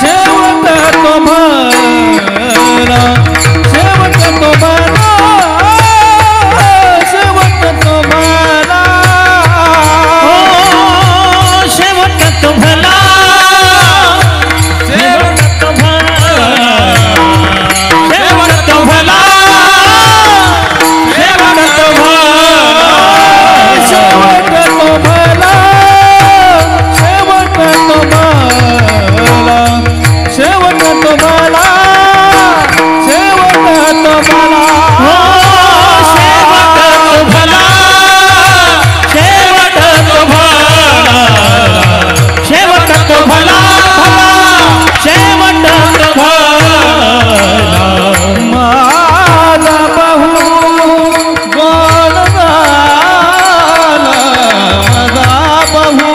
शेवट तो भला, शेवट तो भला, शेवट तो भला, शेवट तो भला, शेवट तो भला, शेवट तो भला, शेवट तो भला, शेवट तो भला, शेवट तो भला, शेवट तो भला, शेवट तो भला, शेवट तो भला, शेवट तो भला, शेवट तो भला, शेवट तो भला. माझा बहु गोड झाला, माझा बहु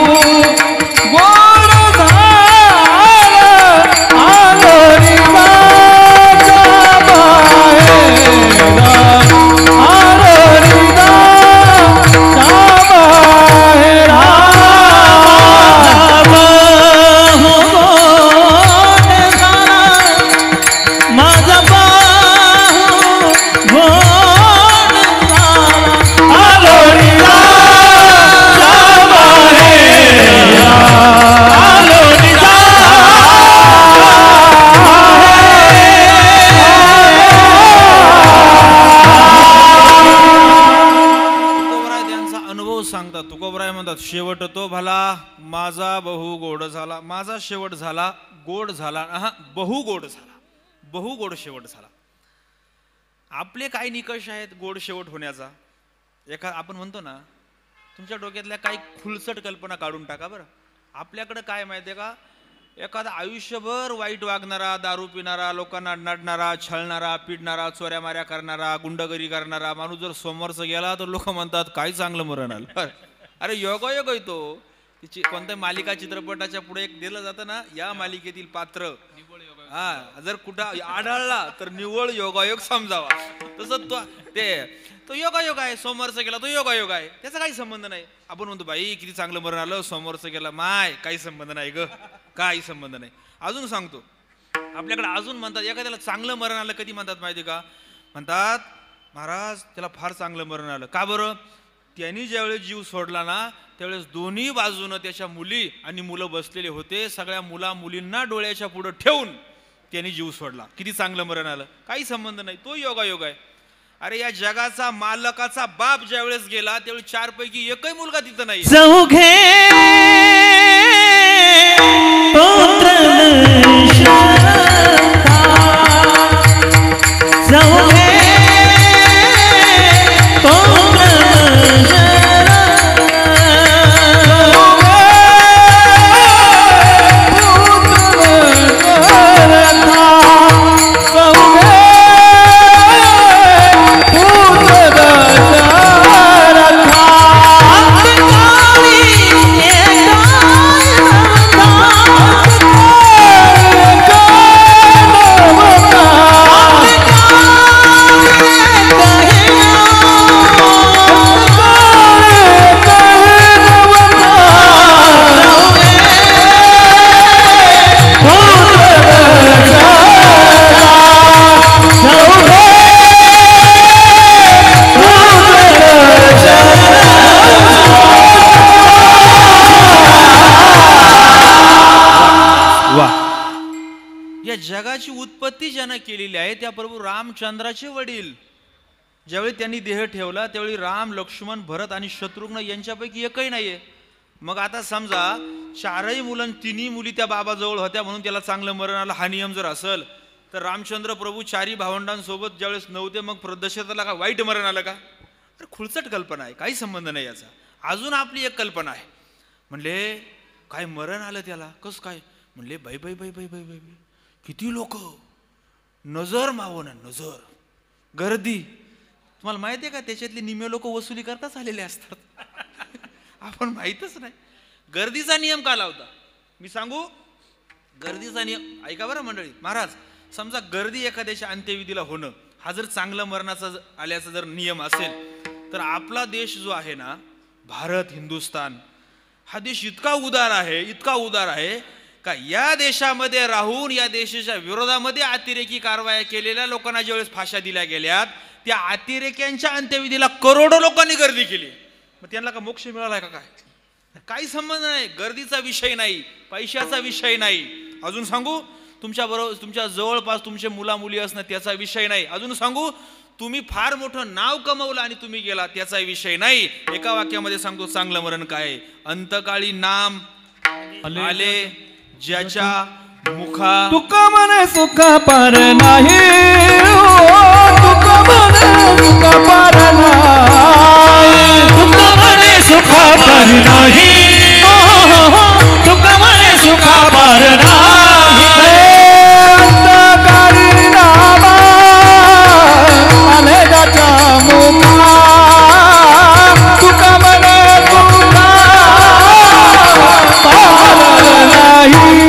गोड झाला, आलो रिवाच्या बाहेरा, आलो रिवाच्या बाहेरा. माझा बहु गोड झाला, आलो रिवाच्या बाहेरा, आलो तुकोबराय त्यांचा अनुभव सांगतात. तुकोबराय म्हणतात शेवट तो भला, माझा बहु गोड झाला. माझा शेवट झाला गोड झाला, बहु गोड झाला, बहु गोड शेवट झाला. आपले काय निकष आहेत गोड शेवट होण्याचा? आपण म्हणतो ना, तुमच्या डोक्यातल्या काही खुलसट कल्पना काढून टाका बरं. आपल्याकडे काय माहिती आहे का? एखादा आयुष्यभर वाईट वागणारा, दारू पिणारा, लोकांना नडणारा, छळणारा, पिडणारा, चोऱ्या माऱ्या करणारा, गुंडगिरी करणारा माणूस जर समोरचा गेला तर लोक म्हणतात काय चांगलं मरण आलं. अरे योगायोग आहे तो. तिची कोणत्या मालिका चित्रपटाच्या पुढे एक दिलं जातं ना, या मालिकेतील पात्र जर कुठं आढळला तर निव्वळ योगायोग समजावा. तसं तो योगायोग आहे. समोरचा गेला तो योगायोग आहे, त्याचा काही संबंध नाही. आपण म्हणतो बाई किती चांगलं मरण आलं, समोरचं गेला माय काही संबंध नाही ग, काही संबंध नाही. अजून सांगतो, आपल्याकडे अजून म्हणतात एखाद्याला चांगलं मरण आलं कधी म्हणतात माहिती का? म्हणतात महाराज त्याला फार चांगलं मरण आलं. का बरं? त्यांनी ज्यावेळेस जीव सोडला ना त्यावेळेस दोन्ही बाजूनं त्याच्या मुली आणि मुलं बसलेले होते. सगळ्या मुला मुलींना डोळ्याच्या पुढे ठेवून त्यांनी जीव सोडला. किती चांगलं मरण आलं, काही संबंध नाही, तो योगायोग आहे. अरे या जगाचा मालकाचा बाप ज्यावेळेस गेला त्यावेळेस 4 पैकी एकही मुलगा तिथं नाही. चौघे पुत्र चौघे जगाची उत्पत्ती ज्यानं केलेली आहे त्या प्रभू रामचंद्राचे वडील ज्यावेळी त्यांनी देह ठेवला त्यावेळी राम, लक्ष्मण, भरत आणि शत्रुघ्न यांच्यापैकी एकही नाहीये. मग आता समजा 4ही मुलं 3ही मुली त्या बाबाजवळ होत्या म्हणून त्याला चांगलं मरण आलं, हा नियम जर असेल तर रामचंद्र प्रभू 4ही भावंडांसोबत ज्यावेळेस नव्हते मग दशरथाला का वाईट मरण आलं का? अरे खुळचट कल्पना आहे, काही संबंध नाही याचा. अजून आपली एक कल्पना आहे. म्हणले काय मरण आलं त्याला, कसं काय? म्हणले बाई बाई बाई बाई बाई बाई किती लोक, नजर मावना नजर, गर्दी. तुम्हाला माहिती आहे का त्याच्यातले निम्मे लोक वसुली करताच आलेले असतात. आपण माहीतच नाही. गर्दीचा नियम का लावता? मी सांगू, गर्दीचा नियम ऐका बरं मंडळी. महाराज समजा गर्दी एखाद्याच्या अंत्यविधीला होणं हा जर चांगलं मरणाचा आल्याचा जर नियम असेल, तर आपला देश जो आहे ना, भारत हिंदुस्तान हा देश इतका उदार आहे का या देशामध्ये राहून या देशाच्या विरोधामध्ये अतिरेकी कारवाया केलेल्या लोकांना ज्यावेळेस फाश्या दिल्या गेल्यात, त्या अतिरेक्यांच्या अंत्यविधीला करोडो लोकांनी गर्दी केली. मग त्यांना का मोक्ष मिळालाय का? काय काही संबंध नाही. गर्दीचा विषय नाही, पैशाचा विषय नाही. अजून सांगू, तुमच्या बरोबर तुमच्या जवळपास तुमचे मुला मुली असणं त्याचा विषय नाही. अजून सांगू, तुम्ही फार मोठं नाव कमवलं आणि तुम्ही गेला त्याचा विषय नाही. एका वाक्यामध्ये सांगतो चांगलं मरण काय. अंतकाळी नाम आले ज्याच्या मुखा तुका म्हणे सुख पार नाही, तुका म्हणे सुख पार नाही, तुका म्हणे सुख पार नाही, तुका म्हणे सुख पार नाही. अंतकाळी नाम आले ज्याच्या मुखा, तुका म्हणे सुख पार नाही.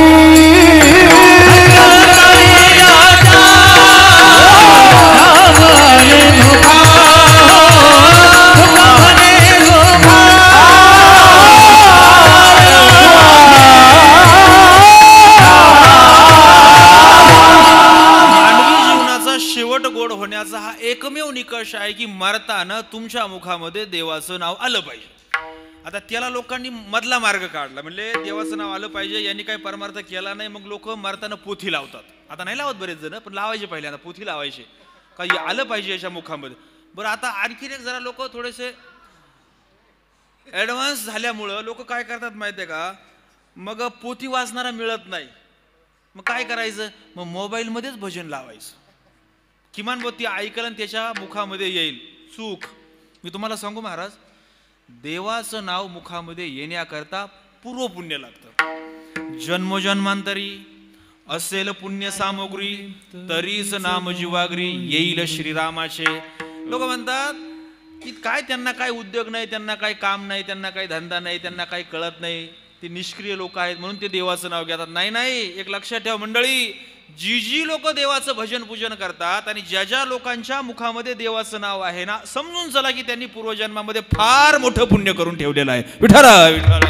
गोड होण्याचा हा एकमेव निकष आहे की मरताना तुमच्या मुखामध्ये देवाचं नाव आलं पाहिजे. आता त्याला लोकांनी मधला मार्ग काढला, म्हणजे देवाचं नाव आलं पाहिजे. यांनी काही परमार्थ केला नाही, मग लोक मरताना पोथी लावतात. आता नाही लावत बरेच जण, पण लावायचे पहिल्यांदा पोथी लावायचे काही आलं पाहिजे याच्या मुखामध्ये. बरं, आता आणखीन एक जरा लोक थोडेसे ॲडव्हान्स झाल्यामुळं लोक काय करतात माहिती आहे का, मग पोथी वाचणारा मिळत नाही, मग काय करायचं, मग मोबाईलमध्येच भजन लावायचं. किमान ती ऐकलं आणि त्याच्या मुखामध्ये येईल सुख. मी तुम्हाला सांगू महाराज, देवाचं नाव मुखामध्ये येण्याकरता पूर्व पुण्य लागतं. जन्मोजन्मांतरी असेल पुण्य सामग्री, तरीच नाम जीवाग्री येईल श्रीरामाचे. लोक म्हणतात की काय त्यांना काय उद्योग नाही, त्यांना काय काम नाही, त्यांना काही धंदा नाही, त्यांना काही कळत नाही, ते निष्क्रिय लोक आहेत म्हणून ते देवाचं नाव घेतात. नाही, एक लक्षात ठेवा मंडळी, जी लोक देवाचं भजन पूजन करतात आणि ज्या लोकांच्या मुखामध्ये देवाचं नाव आहे ना, समजून चला की त्यांनी पूर्वजन्मामध्ये फार मोठं पुण्य करून ठेवलेलं आहे. विठ्ठल विठ्ठल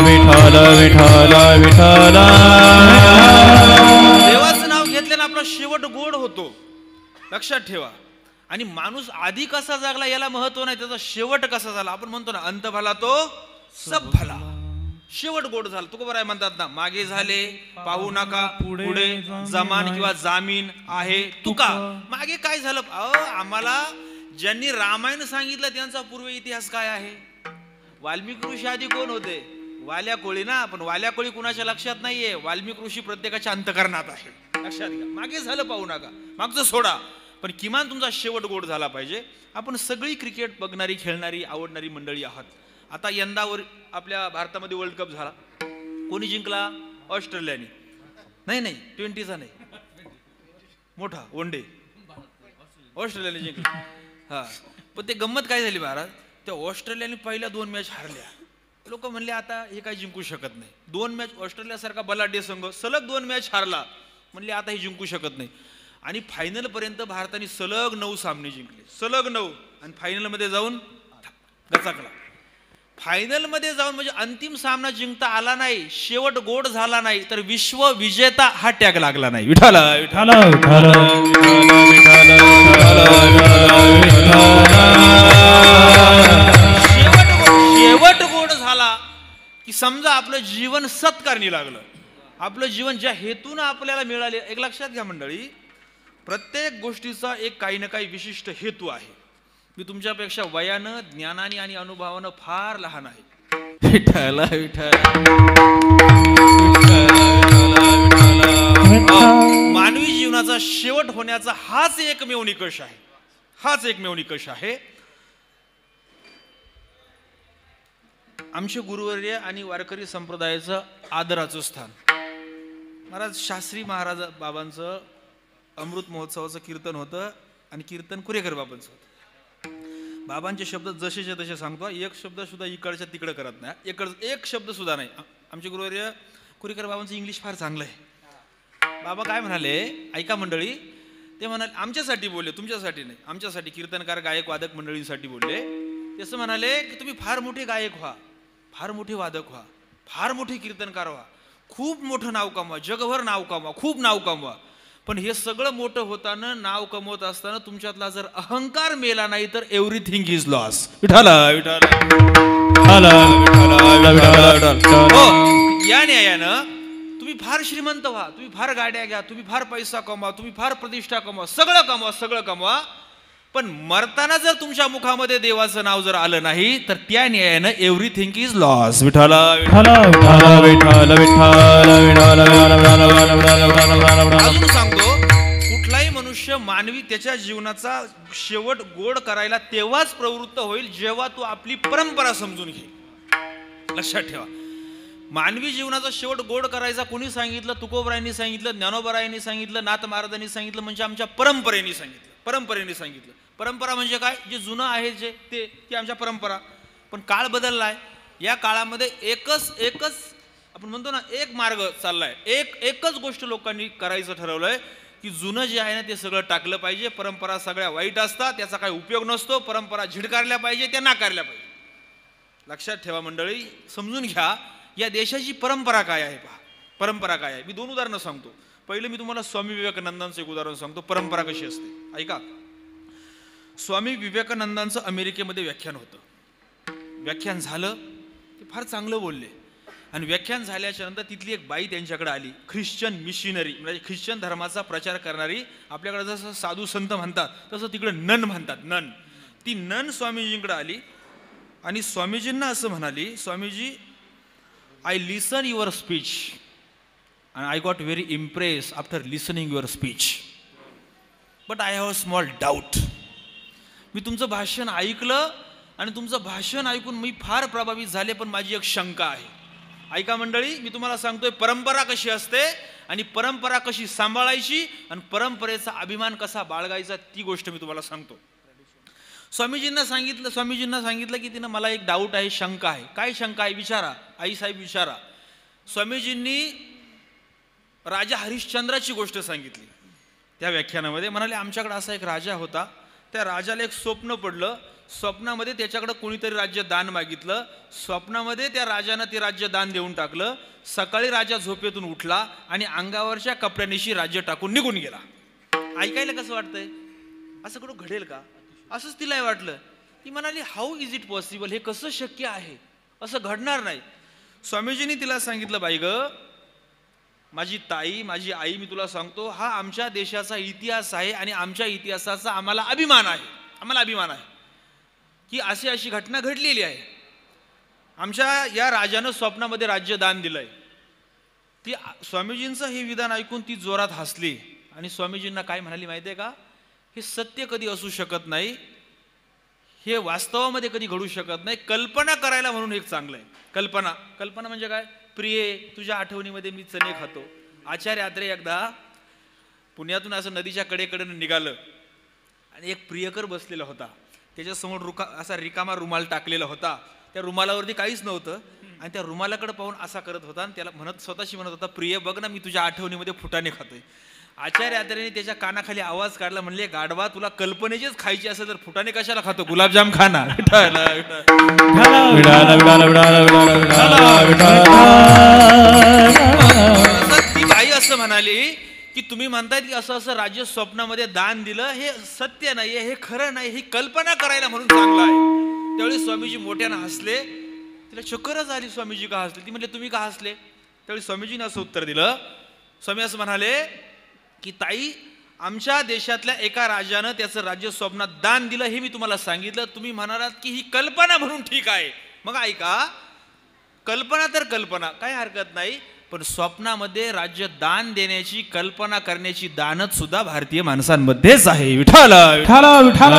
विठ्ठल विठ्ठल विठ्ठल. देवाचं नाव घेतल्यानं आपला शेवट गोड होतो, लक्षात ठेवा. आणि माणूस आधी कसा जागला याला महत्व नाही, त्याचा शेवट कसा झाला. आपण म्हणतो ना, अंत भला तो सब भला, शेवट गोड झाला. तुका बरं म्हणतात ना, मागे झाले पाहू नका, पुढे जमान किंवा जामीन आहे तुका. मागे काय झालं, आम्हाला ज्यांनी रामायण सांगितलं त्यांचा पूर्व इतिहास काय आहे. वाल्मिकी ऋषी आधी कोण होते, वाल्या कोळी ना, पण वाल्या कोळी कुणाच्या लक्षात नाहीये, वाल्मिकी ऋषी प्रत्येकाच्या अंतकरणात आहे. लक्षात घ्या, मागे झालं पाहू नका, मागचं सोडा, पण किमान तुमचा शेवट गोड झाला पाहिजे. आपण सगळी क्रिकेट बघणारी, खेळणारी, आवडणारी मंडळी आहात. आता यंदावर आपल्या भारतामध्ये वर्ल्ड कप झाला, कोणी जिंकला, ऑस्ट्रेलियाने. नाही 20चा नाही, मोठा वन डे ऑस्ट्रेलियाने जिंकला. हा, पण ते गंमत काय झाली महाराज, त्या ऑस्ट्रेलियाने पहिल्या 2 मॅच हारल्या. लोक म्हणले आता हे काही जिंकू शकत नाही. 2 मॅच ऑस्ट्रेलियासारखा बलाढ्य संघ सलग 2 मॅच हारला, म्हणले आता हे जिंकू शकत नाही. आणि फायनल पर्यंत भारताने सलग 9 सामने जिंकले, सलग 9, आणि फायनलमध्ये जाऊन गचाकला. फायनल मध्ये जाऊन म्हणजे अंतिम सामना जिंकता आला नाही, शेवट गोड झाला नाही, तर विश्व विजेता हा टॅग लागला नाही. विठ्ठल विठ्ठल शेवट गोड झाला की समजा आपलं जीवन सत्कारणी लागलं, आपलं जीवन ज्या हेतून आपल्याला मिळाले. एक लक्षात घ्या मंडळी, प्रत्येक गोष्टीचा एक काही ना काही विशिष्ट हेतू आहे. मी तुमच्यापेक्षा वयानं, ज्ञानाने आणि अनुभवानं फार लहान आहे. विठ्ठल विठ्ठल. मानवी जीवनाचा शेवट होण्याचा हाच एकमेव निकष आहे, हाच एकमेव निकष आहे. आमचे गुरुवर्य आणि वारकरी संप्रदायाचं आदराचं स्थान. महाराज शास्त्री महाराज बाबांचं अमृत महोत्सवाचं कीर्तन होतं आणि कीर्तन कुरेकर बाबांचं होतं. बाबांचे शब्द जसेच्या तसे सांगतो, एक शब्द सुद्धा इकडच्या तिकडे करत नाही, एक शब्द सुद्धा नाही. आमचे गुरुवर्य कुरीकर बाबांचं इंग्लिश फार चांगलं आहे. बाबा काय म्हणाले ऐका मंडळी, ते म्हणाले आमच्यासाठी बोलले, तुमच्यासाठी नाही, आमच्यासाठी कीर्तनकार गायक वादक मंडळींसाठी बोलले. ते असं म्हणाले की तुम्ही फार मोठे गायक व्हा, फार मोठे वादक व्हा, फार मोठे कीर्तनकार व्हा, खूप मोठं नाव कमवा, जगभर नाव कमवा, खूप नाव कमवा. पण हे सगळं मोठं होताना, नाव कमवत असताना तुमच्यातला जर अहंकार मेला नाही तर एव्हरीथिंग इज लॉस. विठाला या न्यायानं तुम्ही फार श्रीमंत व्हा, तुम्ही फार गाड्या घ्या, तुम्ही फार पैसा कमवा, तुम्ही फार प्रतिष्ठा कमवा, सगळं कमवा, सगळं कमवा, पण मरताना जर तुमच्या मुखामध्ये देवाचं नाव जर आलं नाही तर त्या न्यायानं एव्हरीथिंग इज लॉस. विठाला अजून सांगतो, कुठलाही मनुष्य मानवी त्याच्या जीवनाचा शेवट गोड करायला तेव्हाच प्रवृत्त होईल जेव्हा तो आपली परंपरा समजून घेईल. लक्षात ठेवा, मानवी जीवनाचा शेवट गोड करायचा कोणी सांगितलं? तुकोबरायांनी सांगितलं, ज्ञानोबरायांनी सांगितलं, नाथ महाराजांनी सांगितलं, म्हणजे आमच्या परंपरेने सांगितलं. परंपरेने सांगितलं. परंपरा म्हणजे काय? जे जुनं आहे जे ते आमच्या परंपरा. पण काळ बदललाय, या काळामध्ये एकच आपण म्हणतो ना, एक मार्ग चाललाय, एकच गोष्ट लोकांनी करायचं ठरवलंय की जुनं जे आहे ना ते सगळं टाकलं पाहिजे. परंपरा सगळ्या वाईट असतात, त्याचा काही उपयोग नसतो. परंपरा झिडकारल्या पाहिजे, त्या नाकारल्या पाहिजे. लक्षात ठेवा मंडळी, समजून घ्या या देशाची परंपरा काय आहे. पहा परंपरा काय आहे. मी 2 उदाहरणं सांगतो. पहिलं मी तुम्हाला स्वामी विवेकानंदांचं एक उदाहरण सांगतो, परंपरा कशी असते. ऐका, स्वामी विवेकानंदांचं अमेरिकेमध्ये व्याख्यान होतं. व्याख्यान झालं, ते फार चांगलं बोलले, आणि व्याख्यान झाल्याच्या नंतर तिथली एक बाई त्यांच्याकडे आली, ख्रिश्चन मिशनरी, म्हणजे ख्रिश्चन धर्माचा प्रचार करणारी. आपल्याकडे जसं साधू संत म्हणतात तसं तिकडे नन म्हणतात, नन. ती नन स्वामीजींकडे आली आणि स्वामीजींना असं म्हणाली, Swamiji, I listen your speech and I got very impressed after listening your speech, but I have a small doubt. मी तुमचं भाषण ऐकलं आणि तुमचं भाषण ऐकून मी फार प्रभावित झाले, पण माझी एक शंका आहे. ऐका मंडळी, मी तुम्हाला सांगतोय परंपरा कशी असते आणि परंपरा कशी सांभाळायची आणि परंपरेचा अभिमान कसा बाळगायचा, ती गोष्ट मी तुम्हाला सांगतो. स्वामीजींना सांगितलं की तिनं मला एक डाऊट आहे, शंका आहे. काय शंका आहे? विचारा आई साहेब, विचारा. स्वामीजींनी राजा हरिश्चंद्राची गोष्ट सांगितली त्या व्याख्यानामध्ये. म्हणाले आमच्याकडे असा एक राजा होता, त्या राजाला एक स्वप्न पडलं. स्वप्नामध्ये त्याच्याकडे कोणीतरी राज्य दान मागितलं. स्वप्नामध्ये त्या राजानं ते राज्य दान देऊन टाकलं. सकाळी राजा झोपेतून उठला आणि अंगावरच्या कपड्यानिशी राज्य टाकून निघून गेला. ऐकायला कसं वाटतंय? असं कुठं घडेल का? असंच तिला वाटलं. ती म्हणाली हाऊ इज इट पॉसिबल, हे कसं शक्य आहे? असं घडणार नाही. स्वामीजींनी तिला सांगितलं, बाई ग, माझी ताई, माझी आई, मी तुला सांगतो, हा आमच्या देशाचा इतिहास आहे आणि आमच्या इतिहासाचा आम्हाला अभिमान आहे. आम्हाला अभिमान आहे की अशी घटना घडलेली आहे. आमच्या या राजानं स्वप्नामध्ये राज्य दान दिलंय. ती स्वामीजींचं हे विधान ऐकून ती जोरात हसली आणि स्वामीजींना काय म्हणाली माहिती आहे का? हे सत्य कधी असू शकत नाही, हे वास्तवामध्ये कधी घडू शकत नाही. कल्पना करायला म्हणून एक चांगलं आहे. कल्पना म्हणजे काय? प्रिये, तुझ्या आठवणीमध्ये मी चणे खातो. आचार्य आत्रे एकदा पुण्यातून असं नदीच्या कडेकडे निघालं आणि एक प्रियकर बसलेला होता. त्याच्यासमोर असा रिकामा रुमाल टाकलेला होता. त्या रुमालावरती काहीच नव्हतं आणि त्या रुमालाकडे पाहून असा करत होता आणि त्याला स्वतःशी म्हणत होता, प्रिय बघ ना, मी तुझ्या आठवणीमध्ये फुटाणे खातोय. आचार्य आत्रेने त्याच्या कानाखाली आवाज काढला, म्हणले गाढवा, तुला कल्पनेचीच खायची असेल तर फुटाणे कशाला खातो? गुलाबजाम खा ना. ती बाई असं म्हणाली की तुम्ही म्हणताय की असं राज्य स्वप्नामध्ये दान दिलं, हे सत्य नाहीये, हे खरं नाही, ही कल्पना करायला म्हणून चांगलं आहे. त्यावेळी स्वामीजी मोठ्यानं हसले. तिला चक्करच आली, स्वामीजी का हसले? ती म्हणले तुम्ही का हसले? त्यावेळी स्वामीजीने असं उत्तर दिलं. स्वामी असं म्हणाले की ताई, आमच्या देशातल्या एका राजानं त्याचं राज्य स्वप्नात दान दिलं, हे मी तुम्हाला सांगितलं. तुम्ही म्हणालात की ही कल्पना म्हणून ठीक आहे. मग ऐका, कल्पना तर कल्पना, काय हरकत नाही, पण स्वप्नामध्ये राज्य दान देण्याची, कल्पना करण्याची दानत सुद्धा भारतीय माणसांमध्येच आहे. विठ्ठल विठ्ठल विठ्ठल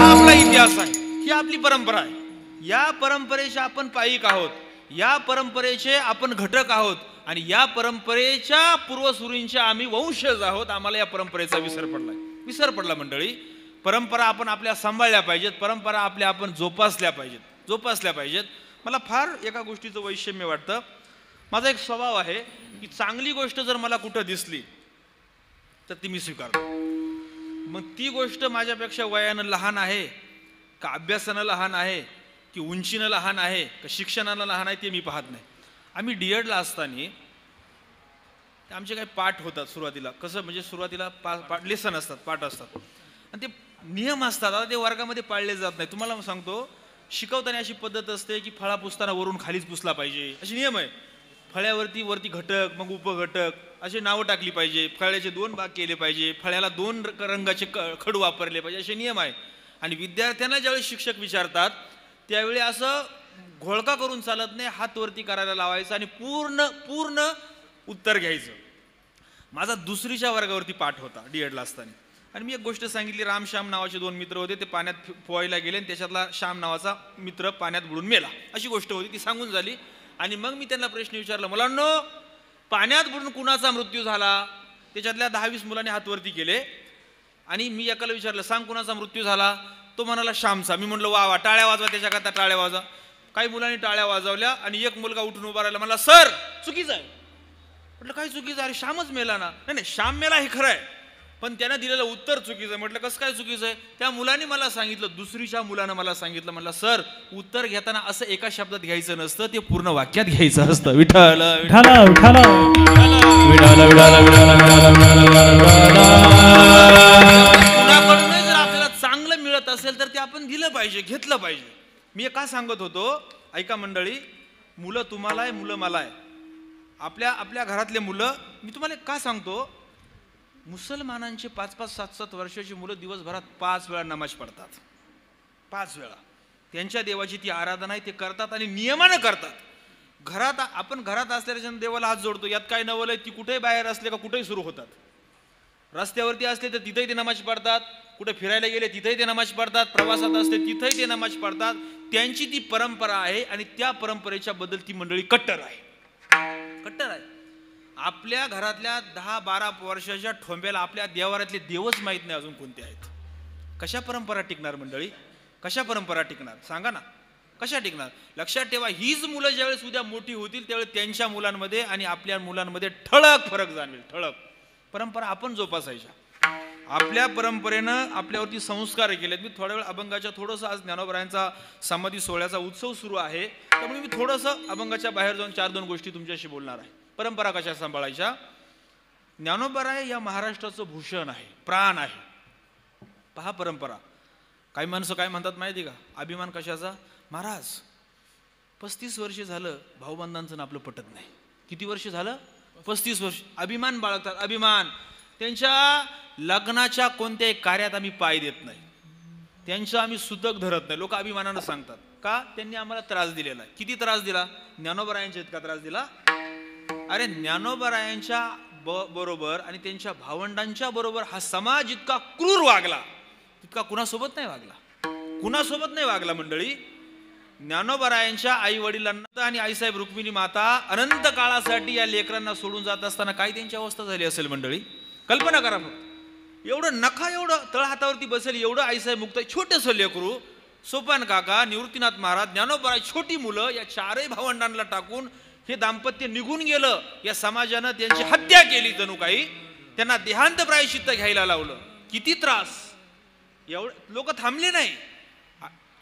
आपला इतिहास आहे, ही आपली परंपरा आहे. या परंपरेचे आपण पायिक आहोत, या परंपरेचे आपण घटक आहोत आणि या परंपरेच्या पूर्वसुरींचे आम्ही वंशज आहोत. आम्हाला या परंपरेचा विसर पडला मंडळी. परंपरा आपण आपल्या सांभाळल्या पाहिजेत, परंपरा आपल्या आपण जोपासल्या पाहिजेत. मला फार एका गोष्टीचं वैषम्य वाटतं. माझा एक स्वभाव आहे की चांगली गोष्ट जर मला कुठं दिसली तर ती मी स्वीकारतो. मग ती गोष्ट माझ्यापेक्षा वयानं लहान आहे का, अभ्यासानं लहान आहे की उंचीनं लहान आहे का, शिक्षणानं लहान आहे, ते मी पाहत नाही. आम्ही डीएडला असताना आमचे काही पाठ होतात सुरुवातीला. कसं म्हणजे सुरुवातीला लेसन असतात, पाठ असतात आणि ते नियम असतात. आता ते वर्गामध्ये पाळले जात नाही. तुम्हाला सांगतो, शिकवताना अशी पद्धत असते की फळा पुसताना वरून खालीच पुसला पाहिजे, असे नियम आहे. फळ्यावरती वरती घटक, मग उपघटक असे नावं टाकली पाहिजे. फळ्याचे 2 भाग केले पाहिजे. फळ्याला 2 रंगाचे खडू वापरले पाहिजे, असे नियम आहे. आणि विद्यार्थ्यांना ज्यावेळी शिक्षक विचारतात त्यावेळी असं घोळका करून चालत नाही, हात वरती करायला लावायचं आणि पूर्ण उत्तर घ्यायचं. माझा 2रीच्या वर्गावरती पाठ होता डीएडला असताना. आणि मी एक गोष्ट सांगितली. रामश्याम नावाचे 2 मित्र होते, ते पाण्यात पोहायला गेले आणि त्याच्यातला श्याम नावाचा मित्र पाण्यात बुडून मेला, अशी गोष्ट होती. ती सांगून झाली. आणि मग मी त्यांना प्रश्न विचारला, मुलांनो पाण्यात बुडून कुणाचा मृत्यू झाला? त्याच्यातल्या 10-20 मुलांनी हात वरती केले. आणि मी एकाला विचारलं, सांग कुणाचा मृत्यू झाला? तो म्हणाला श्यामचा. मी म्हणलं वा वा, टाळ्या वाजवा त्याच्याकरता, टाळ्या वाजवा. काही मुलांनी टाळ्या वाजवल्या आणि एक मुलगा उठून उभा राहिला, म्हणला सर चुकीचं आहे. म्हटलं काय चुकीचं? अरे श्यामच मेला ना. नाही श्याम मेला हे खरं आहे, पण त्यानं दिलेलं उत्तर चुकीचं आहे. म्हटलं कसं काय चुकीचं आहे? त्या मुलाने मला सांगितलं, 2रीच्या मुलानं मला सांगितलं, म्हणलं सर उत्तर घेताना असं एका शब्दात घ्यायचं नसतं, ते पूर्ण वाक्यात घ्यायचं असतं. विठ्ठल विठ्ठल विठ्ठल जर आपल्याला चांगलं मिळत असेल तर ते आपण दिलं पाहिजे, घेतलं पाहिजे. मी का सांगत होतो ऐका मंडळी, मुलं तुम्हाला आहे, मुलं मला आहे. आपल्या घरातले मुलं, मी तुम्हाला का सांगतो, मुसलमानांचे 5-5, 7-7 वर्षाची मुलं दिवसभरात 5 वेळा नमाज पडतात. 5 वेळा त्यांच्या देवाची ती आराधना आहे, ते करतात आणि नियमानं करतात. आपण घरात असल्याच्या देवाला हात जोडतो, यात काय नवलंय? ती कुठेही बाहेर असले का कुठेही सुरू होतात. रस्त्यावरती असले तर तिथेही ते नमाज पडतात, कुठे फिरायला गेले तिथेही ते नमाज पडतात, प्रवासात असते तिथेही ते नमाज पडतात. त्यांची ती परंपरा आहे आणि त्या परंपरेच्या बद्दल ती मंडळी कट्टर आहे. आपल्या घरातल्या 10-12 वर्षाच्या ठोंब्याला आपल्या देवारातले देवच माहीत नाही अजून कोणते आहेत. कशा परंपरा टिकणार मंडळी? कशा परंपरा टिकणार? सांगा ना, कशा टिकणार? लक्षात ठेवा, हीच मुलं ज्यावेळेस उद्या मोठी होतील त्यावेळेस त्यांच्या मुलांमध्ये आणि आपल्या मुलांमध्ये ठळक फरक जाणवेल. ठळक परंपरा आपण जोपासायच्या. आपल्या परंपरेनं आपल्यावरती संस्कार केलेत. मी थोड्या वेळ अभंगाच्या थोडंसं, आज ज्ञानोबरायांचा समाधी सोहळ्याचा उत्सव सुरू आहे, त्यामुळे मी थोडंसं अभंगाच्या बाहेर जाऊन 4-2 गोष्टी तुमच्याशी बोलणार आहे. परंपरा कशा सांभाळायच्या? ज्ञानोबराय या महाराष्ट्राचं भूषण आहे, प्राण आहे. पहा परंपरा. काही माणसं काय म्हणतात माहिती का? अभिमान कशाचा? महाराज 35 वर्ष झालं भाऊबंधांचं आपलं पटत नाही. किती वर्ष झालं? 35 वर्ष. अभिमान बाळगतात, अभिमान. त्यांच्या लग्नाच्या कोणत्याही कार्यात आम्ही पाय देत नाही, त्यांचं आम्ही सुतक धरत नाही. लोक अभिमानानं सांगतात का? त्यांनी आम्हाला त्रास दिलेला आहे. किती त्रास दिला? ज्ञानोबरायांच्या इतका त्रास दिला. अरे ज्ञानोबरायांच्या बरोबर आणि त्यांच्या भावंडांच्या बरोबर हा समाज इतका क्रूर वागला, तितका कुणासोबत नाही वागला मंडळी. ज्ञानोबरायांच्या आई वडिलांना आणि आईसाहेब रुक्मिणी माता अनंत काळासाठी या लेकरांना सोडून जात असताना काय त्यांची अवस्था झाली असेल मंडळी? कल्पना करा फक्त. एवढं नखा, एवढं तळहातावरती बसेल एवढं आईसाहेब मुक्त, छोटंसं लेकरू, सोपान काका, निवृत्तीनाथ महाराज, ज्ञानोबराय, छोटी मुलं, या 4ही भावंडांना टाकून हे दाम्पत्य निघून गेलं. या समाजानं त्यांची हत्या केली, जणू काही त्यांना देहांत प्रायश्चित्त घ्यायला लावलं. किती त्रास! एवढं लोक थांबले नाही,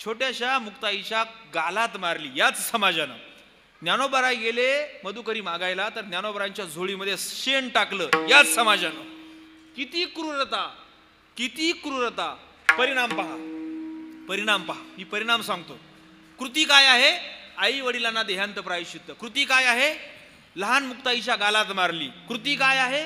छोट्याशा मुक्ताईच्या गालात मारली याच समाजानं. ज्ञानोबराय गेले मधुकरी मागायला, तर ज्ञानोबरायांच्या झोळीमध्ये शेण टाकलं याच समाजानं. किती क्रूरता, किती क्रूरता! परिणाम पहा. मी परिणाम सांगतो. कृती काय आहे? आई वडिलांना देहांत प्रायश्चित्त. कृती काय आहे? लहान मुक्ताईच्या गालात मारली. कृती काय आहे?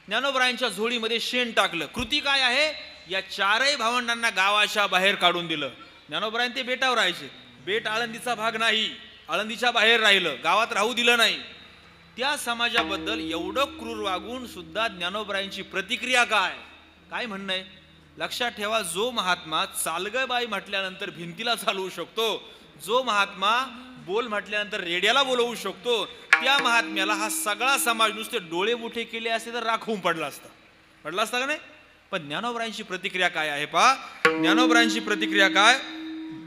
ज्ञानोबरायांच्या झोळीमध्ये शेण टाकलं. कृती काय आहे? या 4ही भावंडांना गावाच्या बाहेर काढून दिलं. ज्ञानोबरायन ते बेटावर राहायचे, बेट आळंदीचा भाग नाही, आळंदीच्या बाहेर राहिलं, गावात राहू दिलं नाही. त्या समाजाबद्दल एवढं क्रूर वागून सुद्धा ज्ञानोबरायांची प्रतिक्रिया काय म्हणणं आहे? लक्षात ठेवा, जो महात्मा चालगं बाई म्हटल्यानंतर भिंतीला चालवू शकतो, जो महात्मा बोल म्हटल्यानंतर रेड्याला बोलवू शकतो, त्या महात्म्याला हा सगळा समाज नुसते डोळे मोठे केले असते तर राखून पडला असता का नाही? पण ज्ञानोबरायांची प्रतिक्रिया काय आहे पहा. ज्ञानोबरायांची प्रतिक्रिया काय.